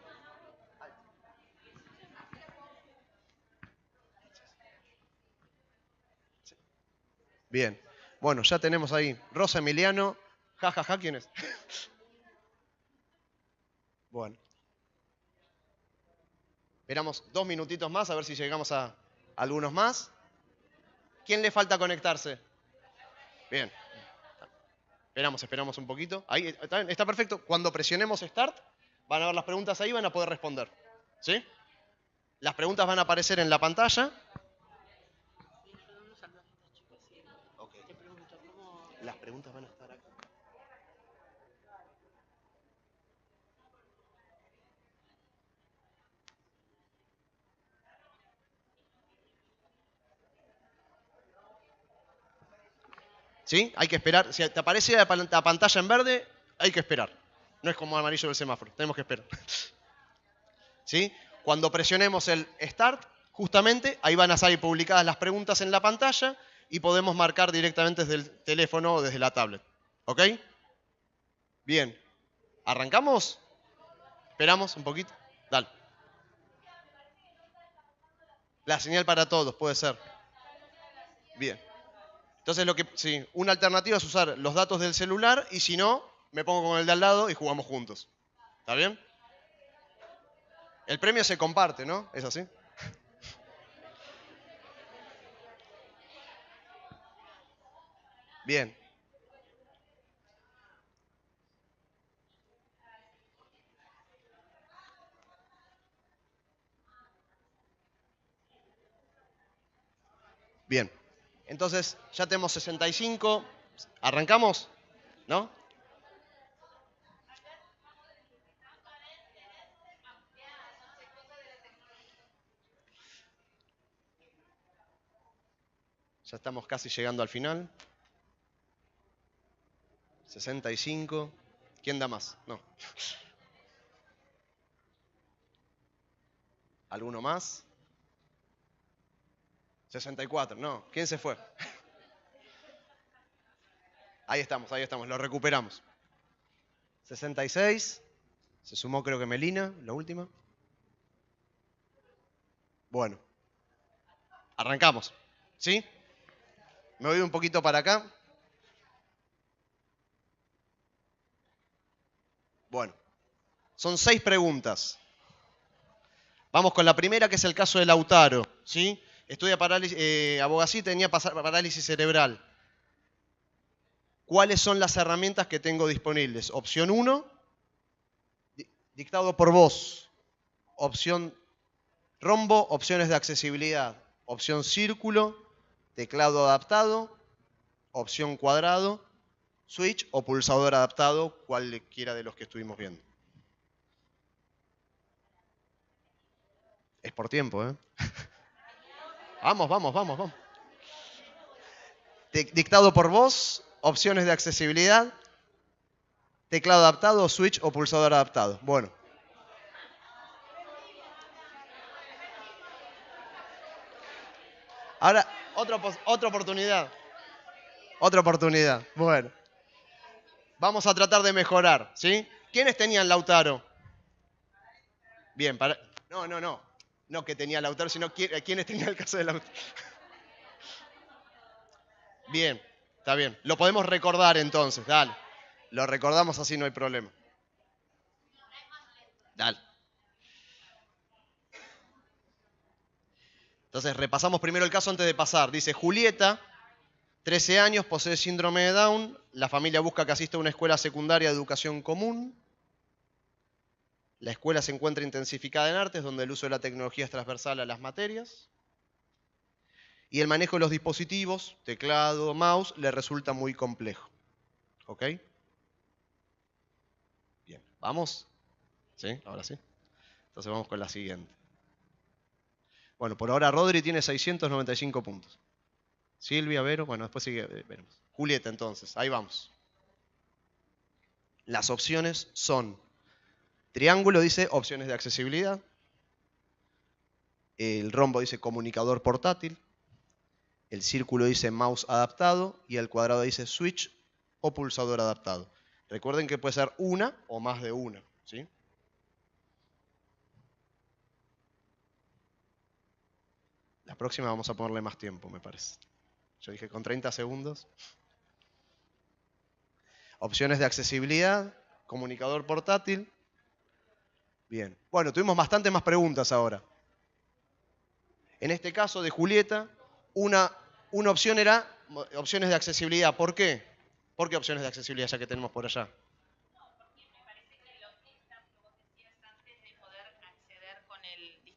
Bien. Bueno, ya tenemos ahí Rosa Emiliano. ¿Quién es? Bueno. Esperamos 2 minutitos más a ver si llegamos a algunos más. ¿Quién le falta conectarse? Bien. Esperamos un poquito. Ahí está perfecto. Cuando presionemos Start, van a ver las preguntas ahí y van a poder responder. ¿Sí? Las preguntas van a aparecer en la pantalla. Okay. Las preguntas van a estar acá. ¿Sí? Hay que esperar. Si te aparece la pantalla en verde, hay que esperar. No es como amarillo del semáforo. Tenemos que esperar. ¿Sí? Cuando presionemos el Start, justamente ahí van a salir publicadas las preguntas en la pantalla y podemos marcar directamente desde el teléfono o desde la tablet. ¿Ok? Bien. ¿Arrancamos? ¿Esperamos un poquito? Dale. La señal para todos, puede ser. Bien. Entonces, una alternativa es usar los datos del celular y si no, me pongo con el de al lado y jugamos juntos. ¿Está bien? El premio se comparte, ¿no? ¿Es así? Bien. Bien. Entonces, ya tenemos 65. ¿Arrancamos? ¿No? Ya estamos casi llegando al final. 65. ¿Quién da más? No. ¿Alguno más? 64. No. ¿Quién se fue? Ahí estamos, lo recuperamos. 66. Se sumó creo que Melina, la última. Bueno. Arrancamos. ¿Sí? Me voy un poquito para acá. Bueno. Son 6 preguntas. Vamos con la primera, que es el caso de Lautaro. ¿Sí? Estudia abogacía y tenía parálisis cerebral. ¿Cuáles son las herramientas que tengo disponibles? Opción 1, dictado por voz. Opción rombo, opciones de accesibilidad. Opción círculo, teclado adaptado. Opción cuadrado, switch o pulsador adaptado, cualquiera de los que estuvimos viendo. Es por tiempo, ¿eh? Vamos. Dictado por voz, opciones de accesibilidad. Teclado adaptado, switch o pulsador adaptado. Bueno. Ahora, otra oportunidad. Otra oportunidad. Bueno. Vamos a tratar de mejorar, ¿sí? ¿Quiénes tenían Lautaro? Bien, No. No que tenía Lautaro, sino quiénes tenían el caso de Lautaro. Bien, está bien. Lo podemos recordar entonces, dale. Lo recordamos así, no hay problema. Dale. Entonces, repasamos primero el caso antes de pasar. Dice, Julieta, 13 años, posee síndrome de Down. La familia busca que asista a una escuela secundaria de educación común. La escuela se encuentra intensificada en artes, donde el uso de la tecnología es transversal a las materias. Y el manejo de los dispositivos, teclado, mouse, le resulta muy complejo. ¿Ok? Bien, ¿vamos? ¿Sí? Ahora sí. Entonces vamos con la siguiente. Bueno, por ahora Rodri tiene 695 puntos. Silvia, Vero, bueno, después sigue, veremos. Julieta, entonces, ahí vamos. Las opciones son, triángulo dice opciones de accesibilidad, el rombo dice comunicador portátil, el círculo dice mouse adaptado y el cuadrado dice switch o pulsador adaptado. Recuerden que puede ser una o más de una, ¿sí? La próxima vamos a ponerle más tiempo, me parece. Yo dije con 30 segundos. Opciones de accesibilidad, comunicador portátil. Bien. Bueno, tuvimos bastantes más preguntas ahora. En este caso de Julieta, una opción era opciones de accesibilidad. ¿Por qué? ¿Por qué opciones de accesibilidad ya que tenemos por allá?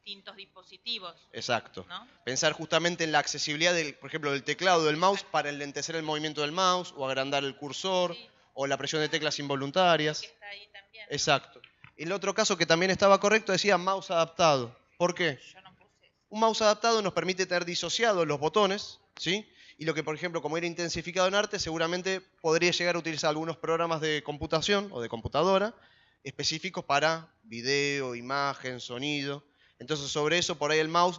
Distintos dispositivos. Exacto. ¿No? Pensar justamente en la accesibilidad, por ejemplo, del teclado o del mouse para enlentecer el movimiento del mouse o agrandar el cursor, sí, o la presión de teclas involuntarias. Que está ahí también, ¿no? Exacto. El otro caso que también estaba correcto decía mouse adaptado. ¿Por qué? Yo no puse eso. Un mouse adaptado nos permite tener disociados los botones, ¿sí? Y lo que, por ejemplo, como era intensificado en arte, seguramente podría llegar a utilizar algunos programas de computación o de computadora específicos para video, imagen, sonido. Entonces, sobre eso, por ahí el mouse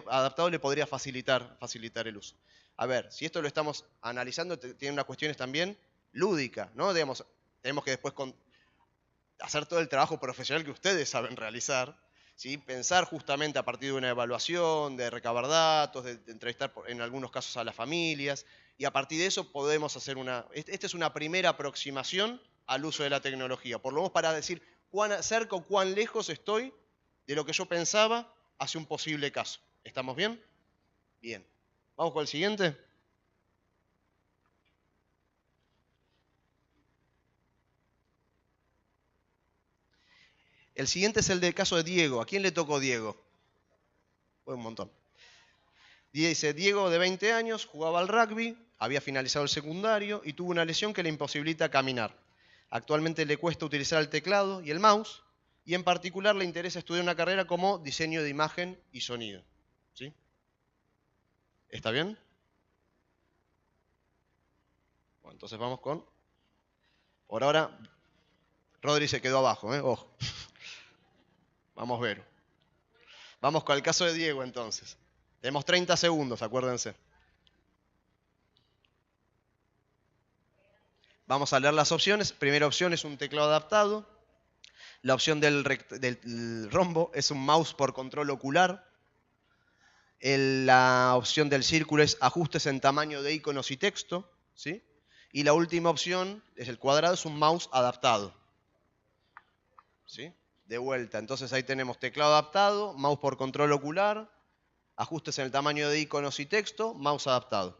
adaptado le podría facilitar el uso. A ver, si esto lo estamos analizando, tiene unas cuestiones también lúdicas, ¿no? Digamos, tenemos que después hacer todo el trabajo profesional que ustedes saben realizar, ¿sí? Pensar justamente a partir de una evaluación, de recabar datos, de entrevistar en algunos casos a las familias, y a partir de eso podemos hacer esta es una primera aproximación al uso de la tecnología, por lo menos para decir cuán cerca o cuán lejos estoy de lo que yo pensaba hacia un posible caso. ¿Estamos bien? Bien. ¿Vamos con el siguiente? El siguiente es el del caso de Diego. ¿A quién le tocó Diego? Fue un montón. Dice, Diego de 20 años, jugaba al rugby, había finalizado el secundario y tuvo una lesión que le imposibilita caminar. Actualmente le cuesta utilizar el teclado y el mouse, y en particular le interesa estudiar una carrera como diseño de imagen y sonido. ¿Sí? ¿Está bien? Bueno, entonces vamos con... Por ahora, Rodri se quedó abajo, ojo. Vamos a ver. Vamos con el caso de Diego entonces. Tenemos 30 segundos, acuérdense. Vamos a leer las opciones. Primera opción es un teclado adaptado. La opción del rombo es un mouse por control ocular. La opción del círculo es ajustes en tamaño de iconos y texto, ¿sí? Y la última opción es el cuadrado, es un mouse adaptado. ¿Sí? De vuelta, entonces ahí tenemos teclado adaptado, mouse por control ocular, ajustes en el tamaño de iconos y texto, mouse adaptado.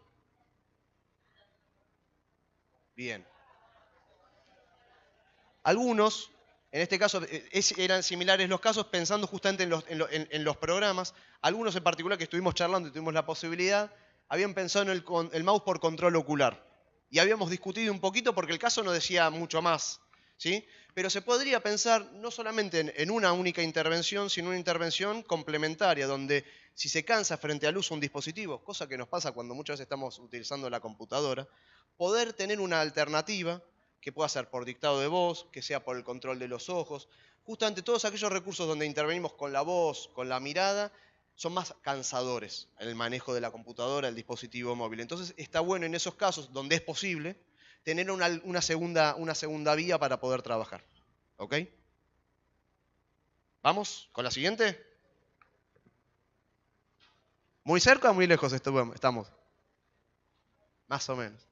Bien. Algunos, en este caso eran similares los casos pensando justamente en los programas. Algunos en particular que estuvimos charlando y tuvimos la posibilidad, habían pensado en el mouse por control ocular. Y habíamos discutido un poquito porque el caso no decía mucho más, ¿sí? Pero se podría pensar no solamente en una única intervención, sino una intervención complementaria, donde si se cansa frente al uso de un dispositivo, cosa que nos pasa cuando muchas veces estamos utilizando la computadora, poder tener una alternativa que pueda ser por dictado de voz, que sea por el control de los ojos. Justamente todos aquellos recursos donde intervenimos con la voz, con la mirada, son más cansadores en el manejo de la computadora, el dispositivo móvil. Entonces está bueno en esos casos, donde es posible, tener una segunda vía para poder trabajar. ¿Ok? ¿Vamos con la siguiente? ¿Muy cerca o muy lejos estamos? Más o menos.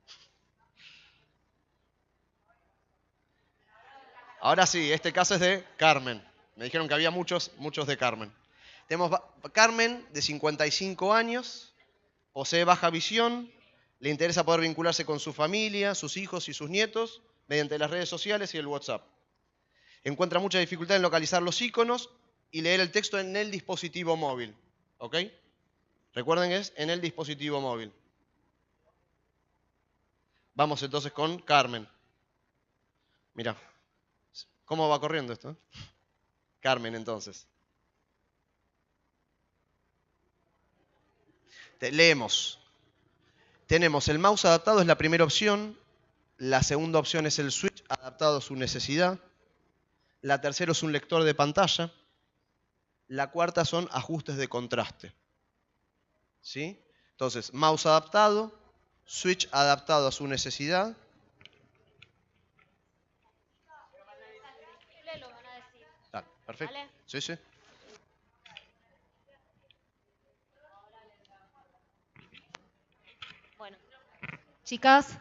Ahora sí, este caso es de Carmen. Me dijeron que había muchos de Carmen. Tenemos Carmen, de 55 años, posee baja visión, le interesa poder vincularse con su familia, sus hijos y sus nietos mediante las redes sociales y el WhatsApp. Encuentra mucha dificultad en localizar los iconos y leer el texto en el dispositivo móvil. ¿Ok? Recuerden que es en el dispositivo móvil. Vamos entonces con Carmen. Mira, ¿cómo va corriendo esto? Carmen, entonces. Leemos. Tenemos el mouse adaptado, es la primera opción. La segunda opción es el switch adaptado a su necesidad. La tercera es un lector de pantalla. La cuarta son ajustes de contraste. ¿Sí? Entonces, mouse adaptado, switch adaptado a su necesidad. Dale, perfecto. Sí, sí. Bueno, chicas,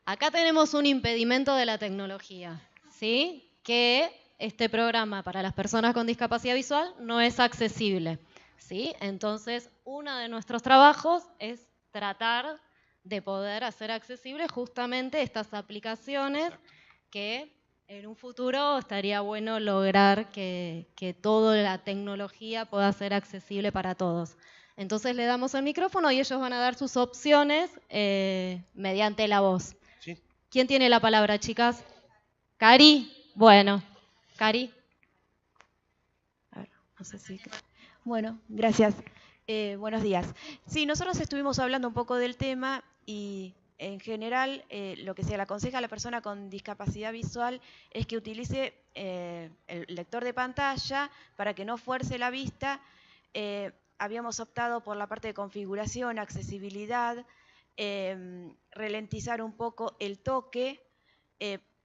acá tenemos un impedimento de la tecnología, ¿sí? Que este programa para las personas con discapacidad visual no es accesible, ¿sí? Entonces, uno de nuestros trabajos es tratar de poder hacer accesible justamente estas aplicaciones que en un futuro estaría bueno lograr que toda la tecnología pueda ser accesible para todos. Entonces le damos el micrófono y ellos van a dar sus opciones mediante la voz. Sí. ¿Quién tiene la palabra, chicas? Cari. Bueno, Cari. A ver, no sé si... Bueno, gracias. Buenos días. Sí, nosotros estuvimos hablando un poco del tema y en general lo que se le aconseja a la persona con discapacidad visual es que utilice el lector de pantalla para que no fuerce la vista. Habíamos optado por la parte de configuración, accesibilidad, ralentizar un poco el toque.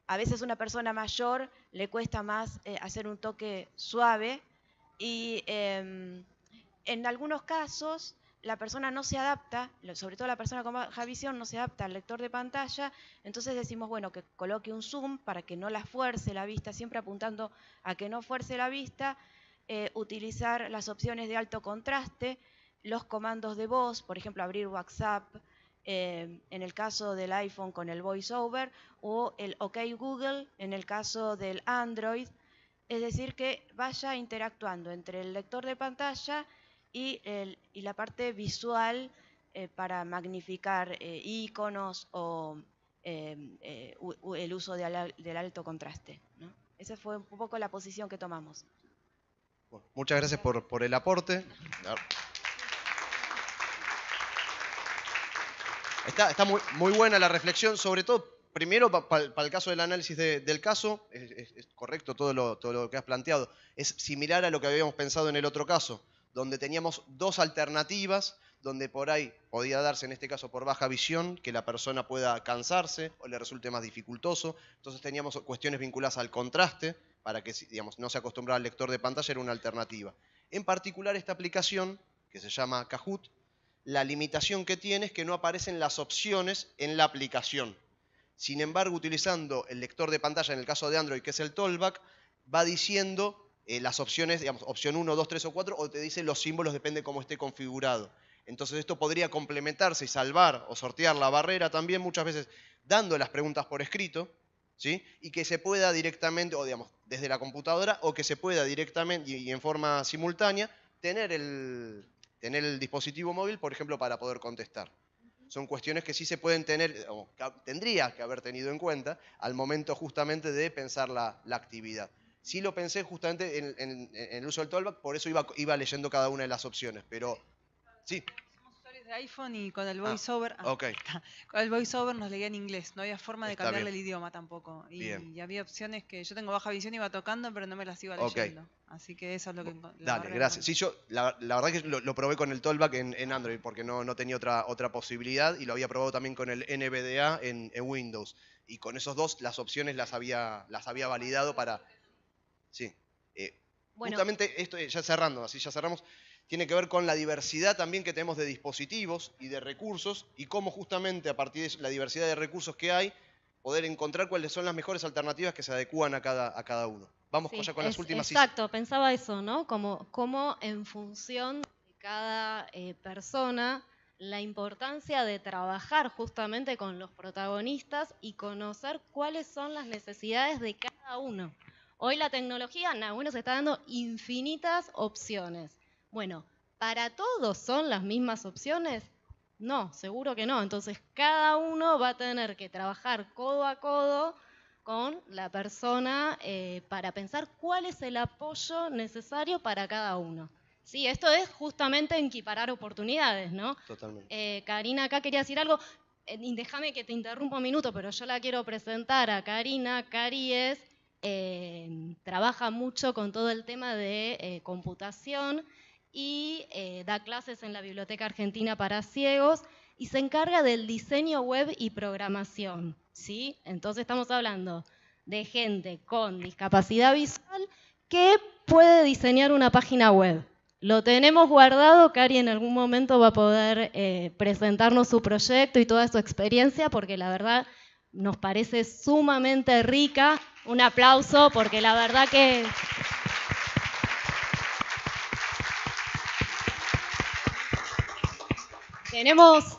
A veces a una persona mayor le cuesta más hacer un toque suave y en algunos casos la persona no se adapta, sobre todo la persona con baja visión no se adapta al lector de pantalla, entonces decimos, bueno, que coloque un zoom para que no la fuerce la vista, siempre apuntando a que no fuerce la vista, utilizar las opciones de alto contraste, los comandos de voz, por ejemplo, abrir WhatsApp, en el caso del iPhone con el VoiceOver, o el OK Google en el caso del Android, es decir, que vaya interactuando entre el lector de pantalla y la parte visual para magnificar iconos o el uso del alto contraste, ¿no? Esa fue un poco la posición que tomamos. Bueno, muchas gracias por el aporte. Está muy buena la reflexión, sobre todo, primero, para el caso del análisis del caso, es correcto todo lo que has planteado. Es similar a lo que habíamos pensado en el otro caso, donde teníamos dos alternativas, donde por ahí podía darse, en este caso por baja visión, que la persona pueda cansarse o le resulte más dificultoso. Entonces teníamos cuestiones vinculadas al contraste, para que, digamos, no se acostumbrara al lector de pantalla, era una alternativa. En particular, esta aplicación, que se llama Kahoot, la limitación que tiene es que no aparecen las opciones en la aplicación. Sin embargo, utilizando el lector de pantalla, en el caso de Android, que es el Tollback, va diciendo las opciones, digamos, opción 1, 2, 3 o 4, o te dice los símbolos, depende cómo esté configurado. Entonces esto podría complementarse y salvar o sortear la barrera también muchas veces dando las preguntas por escrito, ¿sí? Y que se pueda directamente, o digamos, desde la computadora, o que se pueda directamente y en forma simultánea tener el dispositivo móvil, por ejemplo, para poder contestar. Son cuestiones que sí se pueden tener, o tendría que haber tenido en cuenta al momento justamente de pensar la actividad. Sí lo pensé justamente en el uso del Tollback, por eso iba leyendo cada una de las opciones, pero sí. Somos usuarios de iPhone y con el VoiceOver. Ok. Con el VoiceOver nos leía en inglés, no había forma de Está cambiarle bien. el idioma tampoco. Bien. Y había opciones que yo tengo baja visión, iba tocando, pero no me las iba Ok. leyendo. Así que eso es lo que Dale, gracias. Sí, yo la verdad que lo probé con el Tollback en Android porque no tenía otra posibilidad y lo había probado también con el NVDA en Windows. Y con esos dos las opciones las había validado para... Sí. Bueno. Justamente esto, ya cerrando, así ya cerramos, tiene que ver con la diversidad también que tenemos de dispositivos y de recursos y cómo justamente a partir de la diversidad de recursos que hay, poder encontrar cuáles son las mejores alternativas que se adecúan a cada uno. Vamos Sí, ya con las últimas. Exacto, pensaba eso, ¿no? Como en función de cada persona, la importancia de trabajar justamente con los protagonistas y conocer cuáles son las necesidades de cada uno. Hoy la tecnología, nos está dando infinitas opciones. Bueno, ¿para todos son las mismas opciones? No, seguro que no. Entonces, cada uno va a tener que trabajar codo a codo con la persona para pensar cuál es el apoyo necesario para cada uno. Sí, esto es justamente equiparar oportunidades, ¿no? Totalmente. Karina acá quería decir algo, y déjame que te interrumpa un minuto, pero yo la quiero presentar a Karina. Cari trabaja mucho con todo el tema de computación y da clases en la Biblioteca Argentina para Ciegos y se encarga del diseño web y programación, ¿sí? Entonces estamos hablando de gente con discapacidad visual que puede diseñar una página web. Lo tenemos guardado, Cari en algún momento va a poder presentarnos su proyecto y toda su experiencia, porque la verdad nos parece sumamente rica. Un aplauso, porque la verdad que...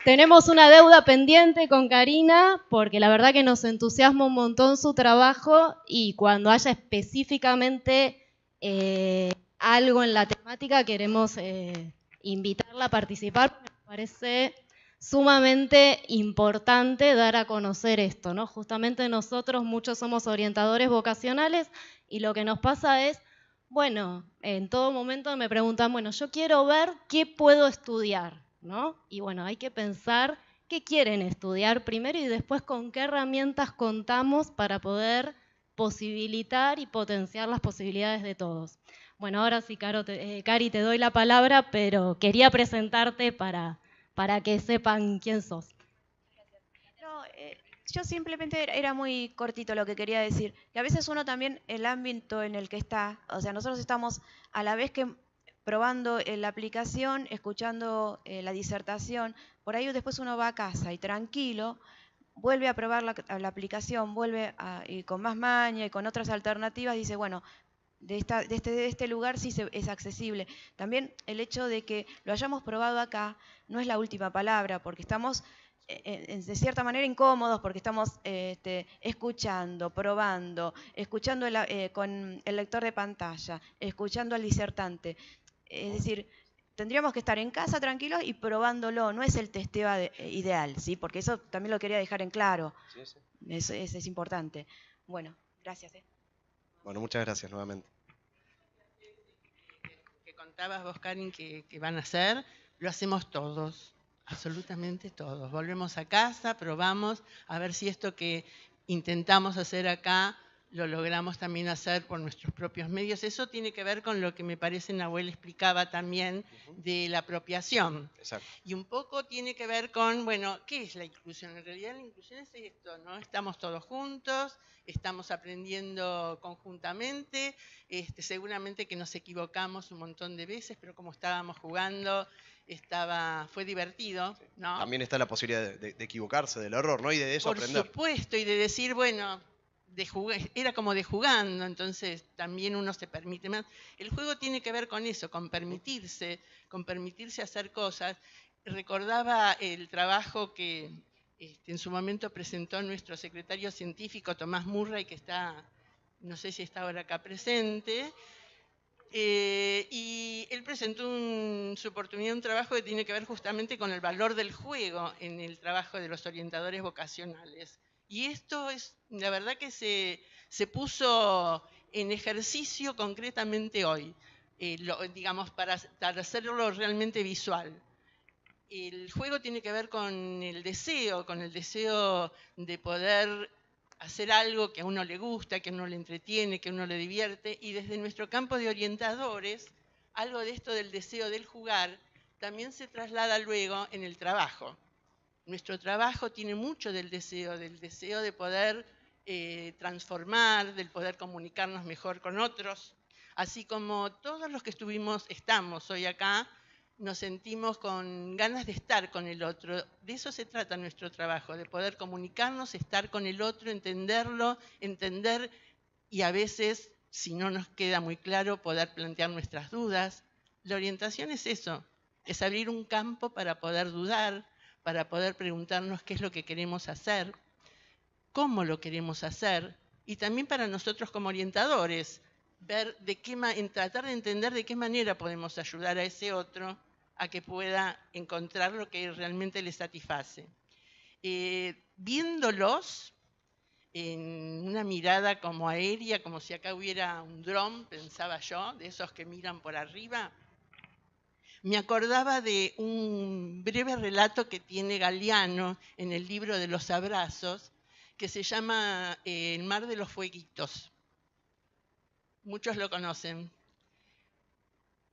Tenemos una deuda pendiente con Karina, porque la verdad que nos entusiasma un montón su trabajo y cuando haya específicamente algo en la temática queremos invitarla a participar, porque me parece sumamente importante dar a conocer esto, ¿no? Justamente nosotros muchos somos orientadores vocacionales y lo que nos pasa es, bueno, en todo momento me preguntan, bueno, yo quiero ver qué puedo estudiar, ¿no? Y bueno, hay que pensar qué quieren estudiar primero y después con qué herramientas contamos para poder posibilitar y potenciar las posibilidades de todos. Bueno, ahora sí, Cari, te doy la palabra, pero quería presentarte para que sepan quién sos. No, yo simplemente era muy cortito lo que quería decir, que a veces uno también, el ámbito en el que está, o sea, nosotros estamos a la vez que probando la aplicación, escuchando la disertación, por ahí después uno va a casa y tranquilo, vuelve a probar la aplicación, y con más maña y con otras alternativas, dice, bueno, de este lugar sí es accesible. También el hecho de que lo hayamos probado acá no es la última palabra, porque estamos de cierta manera incómodos, porque estamos escuchando, probando, escuchando con el lector de pantalla, escuchando al disertante. Es decir, tendríamos que estar en casa tranquilos y probándolo, no es el testeo ideal, ¿sí? Porque eso también lo quería dejar en claro. Sí, sí. Eso es importante. Bueno, gracias. Bueno, muchas gracias nuevamente. Que contabas vos, Karin, que van a hacer, lo hacemos todos, absolutamente todos. Volvemos a casa, probamos, a ver si esto que intentamos hacer acá lo logramos también hacer por nuestros propios medios. Eso tiene que ver con lo que me parece Nahuel explicaba también de la apropiación. Exacto. Y un poco tiene que ver con, bueno, ¿qué es la inclusión? En realidad la inclusión es esto, ¿no? Estamos todos juntos, estamos aprendiendo conjuntamente, seguramente que nos equivocamos un montón de veces, pero como estábamos jugando, fue divertido, ¿no? También está la posibilidad de equivocarse, del error, ¿no? Y de eso aprender. Por supuesto, y de decir, bueno, era como de jugando, entonces también uno se permite más. El juego tiene que ver con eso, con permitirse hacer cosas. Recordaba el trabajo que en su momento presentó nuestro secretario científico Tomás Murray, que está, no sé si está ahora acá presente, y él presentó en su oportunidad un trabajo que tiene que ver justamente con el valor del juego en el trabajo de los orientadores vocacionales. Y esto es, la verdad que se puso en ejercicio concretamente hoy, digamos, para hacerlo realmente visual. el juego tiene que ver con el deseo de poder hacer algo que a uno le gusta, que a uno le entretiene, que a uno le divierte, y desde nuestro campo de orientadores, algo de esto del deseo del jugar también se traslada luego en el trabajo. Nuestro trabajo tiene mucho del deseo de poder transformar, del poder comunicarnos mejor con otros, así como todos los que estamos hoy acá, nos sentimos con ganas de estar con el otro. De eso se trata nuestro trabajo, de poder comunicarnos, estar con el otro, entenderlo, entender y a veces, si no nos queda muy claro, poder plantear nuestras dudas. La orientación es eso, es abrir un campo para poder dudar, para poder preguntarnos qué es lo que queremos hacer, cómo lo queremos hacer, y también para nosotros como orientadores, ver tratar de entender de qué manera podemos ayudar a ese otro a que pueda encontrar lo que realmente le satisface. Viéndolos en una mirada como aérea, como si acá hubiera un dron, pensaba yo, de esos que miran por arriba, me acordaba de un breve relato que tiene Galeano en el libro de los abrazos, que se llama El mar de los fueguitos. Muchos lo conocen.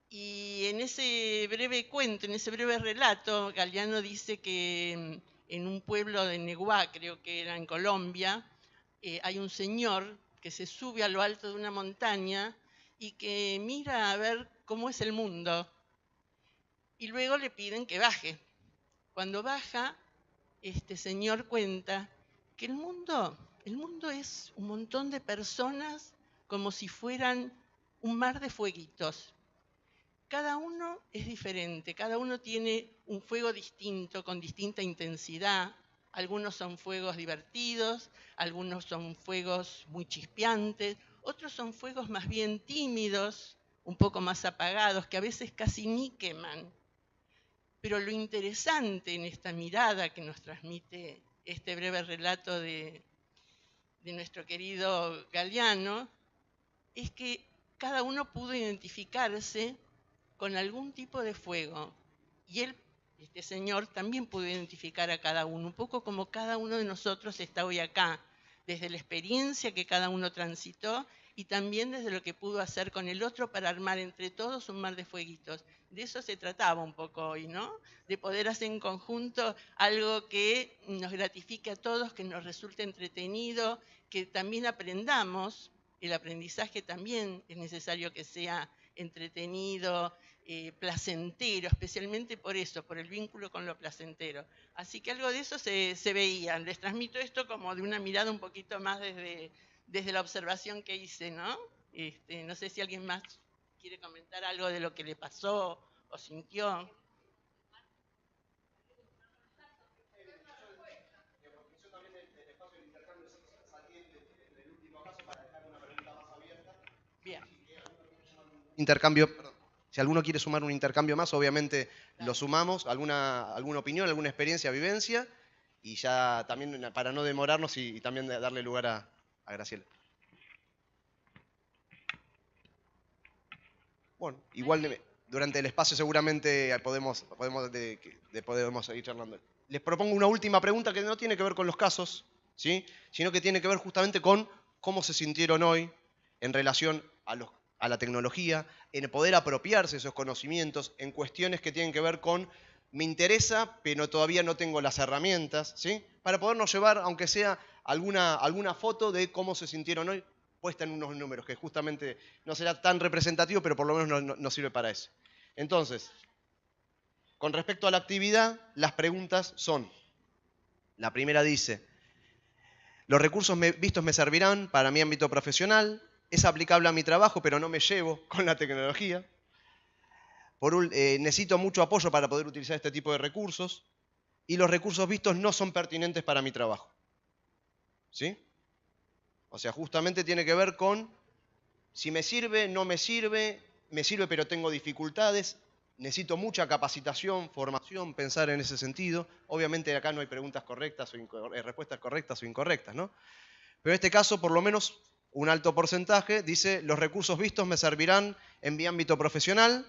Y en ese breve cuento, en ese breve relato, Galeano dice que en un pueblo de Neguá, creo que era en Colombia, hay un señor que se sube a lo alto de una montaña y que mira a ver cómo es el mundo. Y luego le piden que baje. Cuando baja, este señor cuenta que el mundo es un montón de personas como si fueran un mar de fueguitos. Cada uno es diferente, cada uno tiene un fuego distinto, con distinta intensidad. Algunos son fuegos divertidos, algunos son fuegos muy chispeantes, otros son fuegos más bien tímidos, un poco más apagados, que a veces casi ni queman. Pero lo interesante en esta mirada que nos transmite este breve relato de nuestro querido Galeano es que cada uno pudo identificarse con algún tipo de fuego. Y este señor, también pudo identificar a cada uno, un poco como cada uno de nosotros está hoy acá, desde la experiencia que cada uno transitó y también desde lo que pudo hacer con el otro para armar entre todos un mar de fueguitos. De eso se trataba un poco hoy, ¿no? De poder hacer en conjunto algo que nos gratifique a todos, que nos resulte entretenido, que también aprendamos. El aprendizaje también es necesario que sea entretenido, placentero, especialmente por eso, por el vínculo con lo placentero. Así que algo de eso se veía. Les transmito esto como de una mirada un poquito más desde la observación que hice, ¿no? No sé si alguien más quiere comentar algo de lo que le pasó o sintió. Bien. Intercambio, si alguno quiere sumar un intercambio más, obviamente lo sumamos, alguna opinión, alguna experiencia, vivencia, y ya también para no demorarnos y también darle lugar a Graciela. Bueno, igual durante el espacio seguramente podemos seguir charlando. Les propongo una última pregunta que no tiene que ver con los casos, ¿sí? Sino que tiene que ver justamente con cómo se sintieron hoy en relación a la tecnología, en poder apropiarse esos conocimientos, en cuestiones que tienen que ver con me interesa, pero todavía no tengo las herramientas, ¿sí? Para podernos llevar, aunque sea alguna foto de cómo se sintieron hoy, puesta en unos números, que justamente no será tan representativo, pero por lo menos nos sirve para eso. Entonces, con respecto a la actividad, las preguntas son, la primera dice, los recursos vistos me servirán para mi ámbito profesional, es aplicable a mi trabajo, pero no me llevo con la tecnología. Necesito mucho apoyo para poder utilizar este tipo de recursos y los recursos vistos no son pertinentes para mi trabajo. ¿Sí? O sea, justamente tiene que ver con si me sirve, no me sirve pero tengo dificultades, necesito mucha capacitación, formación, pensar en ese sentido. Obviamente acá no hay preguntas correctas o respuestas correctas o incorrectas, ¿no? Pero en este caso, por lo menos, un alto porcentaje dice los recursos vistos me servirán en mi ámbito profesional.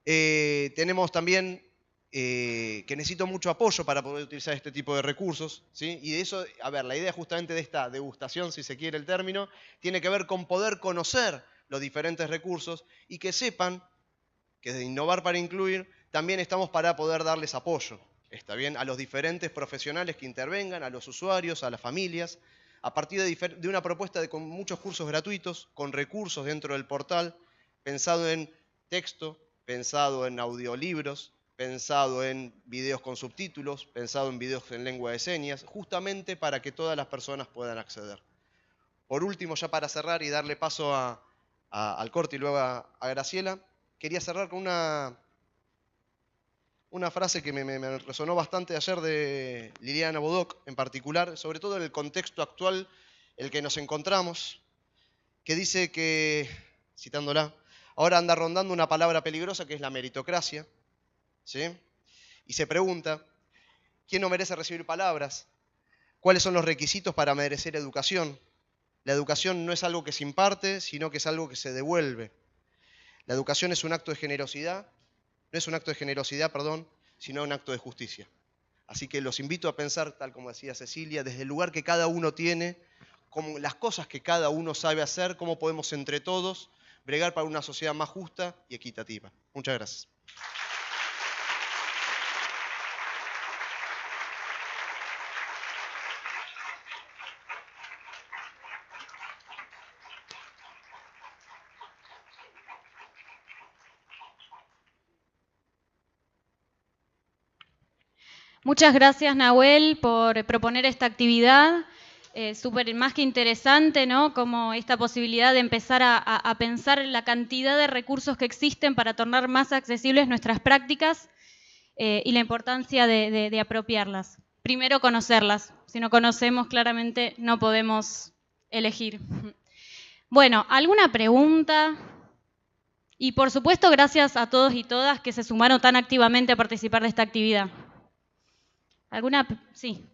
Tenemos también que necesito mucho apoyo para poder utilizar este tipo de recursos, ¿sí? Y de eso, a ver, la idea justamente de esta degustación, si se quiere el término, tiene que ver con poder conocer los diferentes recursos y que sepan que de innovar para incluir también estamos para poder darles apoyo, ¿está bien? A los diferentes profesionales que intervengan, a los usuarios, a las familias, a partir de una propuesta con muchos cursos gratuitos, con recursos dentro del portal, pensado en texto, pensado en audiolibros, pensado en videos con subtítulos, pensado en videos en lengua de señas, justamente para que todas las personas puedan acceder. Por último, ya para cerrar y darle paso al corte y luego a Graciela, quería cerrar con una frase que me resonó bastante ayer de Liliana Bodoc en particular, sobre todo en el contexto actual en el que nos encontramos, que dice que, citándola, ahora anda rondando una palabra peligrosa que es la meritocracia, ¿sí? Y se pregunta, ¿quién no merece recibir palabras? ¿Cuáles son los requisitos para merecer educación? La educación no es algo que se imparte, sino que es algo que se devuelve. La educación es un acto de generosidad, no es un acto de generosidad, perdón, sino un acto de justicia. Así que los invito a pensar, tal como decía Cecilia, desde el lugar que cada uno tiene, como las cosas que cada uno sabe hacer, cómo podemos entre todos bregar para una sociedad más justa y equitativa. Muchas gracias. Muchas gracias, Nahuel, por proponer esta actividad. Súper más que interesante, ¿no? Como esta posibilidad de empezar a pensar en la cantidad de recursos que existen para tornar más accesibles nuestras prácticas y la importancia de apropiarlas. Primero, conocerlas. Si no conocemos, claramente no podemos elegir. Bueno, ¿alguna pregunta? Y por supuesto, gracias a todos y todas que se sumaron tan activamente a participar de esta actividad. ¿Alguna? Sí.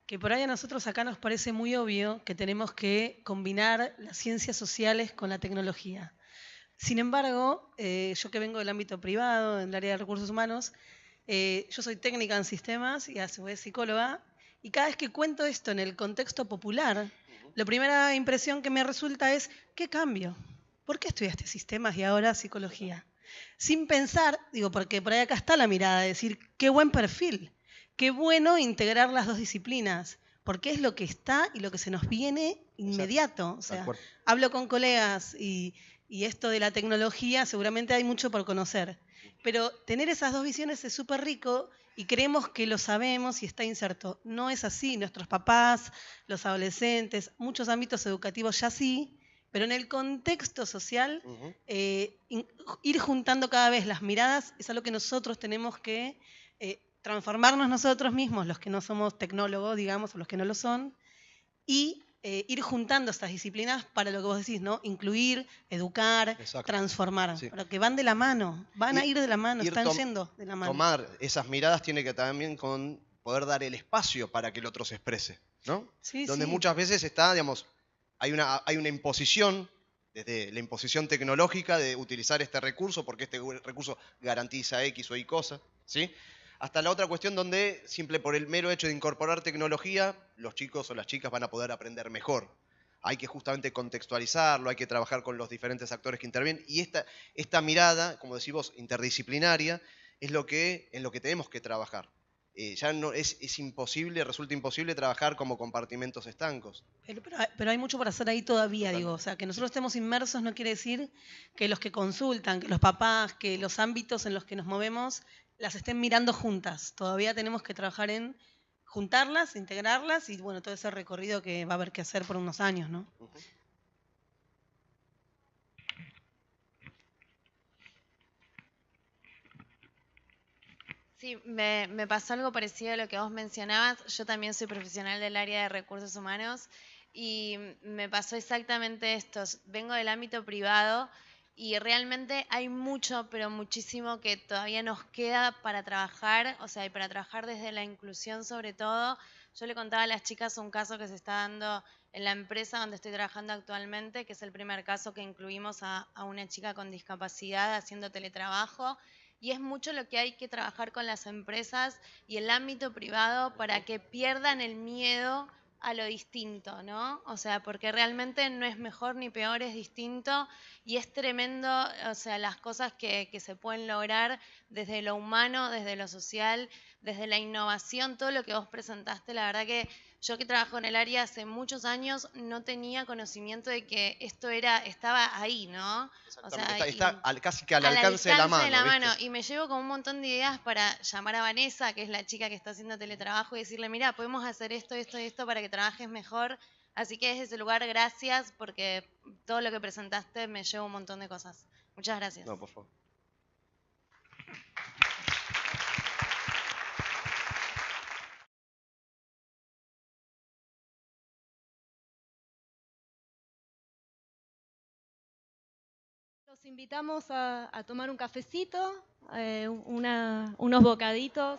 Que por ahí a nosotros acá nos parece muy obvio que tenemos que combinar las ciencias sociales con la tecnología. Sin embargo, yo que vengo del ámbito privado, en el área de recursos humanos, yo soy técnica en sistemas y a su vez psicóloga, y cada vez que cuento esto en el contexto popular, la primera impresión que me resulta es, ¿qué cambio? ¿Por qué estudiaste sistemas y ahora psicología? Sin pensar, digo, porque por ahí acá está la mirada, de decir, qué buen perfil, qué bueno integrar las dos disciplinas, porque es lo que está y lo que se nos viene inmediato. O sea, hablo con colegas y esto de la tecnología, seguramente hay mucho por conocer. Pero tener esas dos visiones es súper rico y creemos que lo sabemos y está inserto. No es así. Nuestros papás, los adolescentes, muchos ámbitos educativos ya sí, pero en el contexto social, ir juntando cada vez las miradas es algo que nosotros tenemos que transformarnos nosotros mismos, los que no somos tecnólogos, digamos, o los que no lo son, y ir juntando estas disciplinas para lo que vos decís, ¿no? Incluir, educar, exacto, transformar, sí, pero que van de la mano, van a ir de la mano, están yendo de la mano. Tomar esas miradas tiene que también con poder dar el espacio para que el otro se exprese, ¿no? Sí, donde sí, muchas veces está, digamos, hay una imposición, desde la imposición tecnológica de utilizar este recurso porque este recurso garantiza X o Y cosa, ¿sí? Hasta la otra cuestión donde, simple por el mero hecho de incorporar tecnología, los chicos o las chicas van a poder aprender mejor. Hay que justamente contextualizarlo, hay que trabajar con los diferentes actores que intervienen, y esta mirada, como decís vos, interdisciplinaria, es en lo que tenemos que trabajar. Ya no es imposible, resulta imposible trabajar como compartimentos estancos. Pero hay mucho para hacer ahí todavía, claro, digo. O sea, que nosotros estemos inmersos no quiere decir que los que consultan, que los papás, que los ámbitos en los que nos movemos las estén mirando juntas. Todavía tenemos que trabajar en juntarlas, integrarlas y, bueno, todo ese recorrido que va a haber que hacer por unos años, ¿no? Sí, me pasó algo parecido a lo que vos mencionabas. Yo también soy profesional del área de recursos humanos y me pasó exactamente esto. Vengo del ámbito privado y realmente hay mucho, pero muchísimo que todavía nos queda para trabajar, o sea, y para trabajar desde la inclusión sobre todo, Yo le contaba a las chicas un caso que se está dando en la empresa donde estoy trabajando actualmente, que es el primer caso que incluimos a una chica con discapacidad haciendo teletrabajo. Y es mucho lo que hay que trabajar con las empresas y el ámbito privado para que pierdan el miedo a lo distinto, ¿no? O sea, porque realmente no es mejor ni peor, es distinto y es tremendo, o sea, las cosas que se pueden lograr desde lo humano, desde lo social, desde la innovación, todo lo que vos presentaste, la verdad que yo que trabajo en el área hace muchos años no tenía conocimiento de que esto estaba ahí, ¿no? O sea, está casi que al alcance de la mano. ¿Viste? Y me llevo como un montón de ideas para llamar a Vanessa, que es la chica que está haciendo teletrabajo, y decirle, mira, podemos hacer esto, esto y esto para que trabajes mejor. Así que desde ese lugar, gracias, porque todo lo que presentaste me lleva un montón de cosas. Muchas gracias. No, por favor. Los invitamos a tomar un cafecito, unos bocaditos.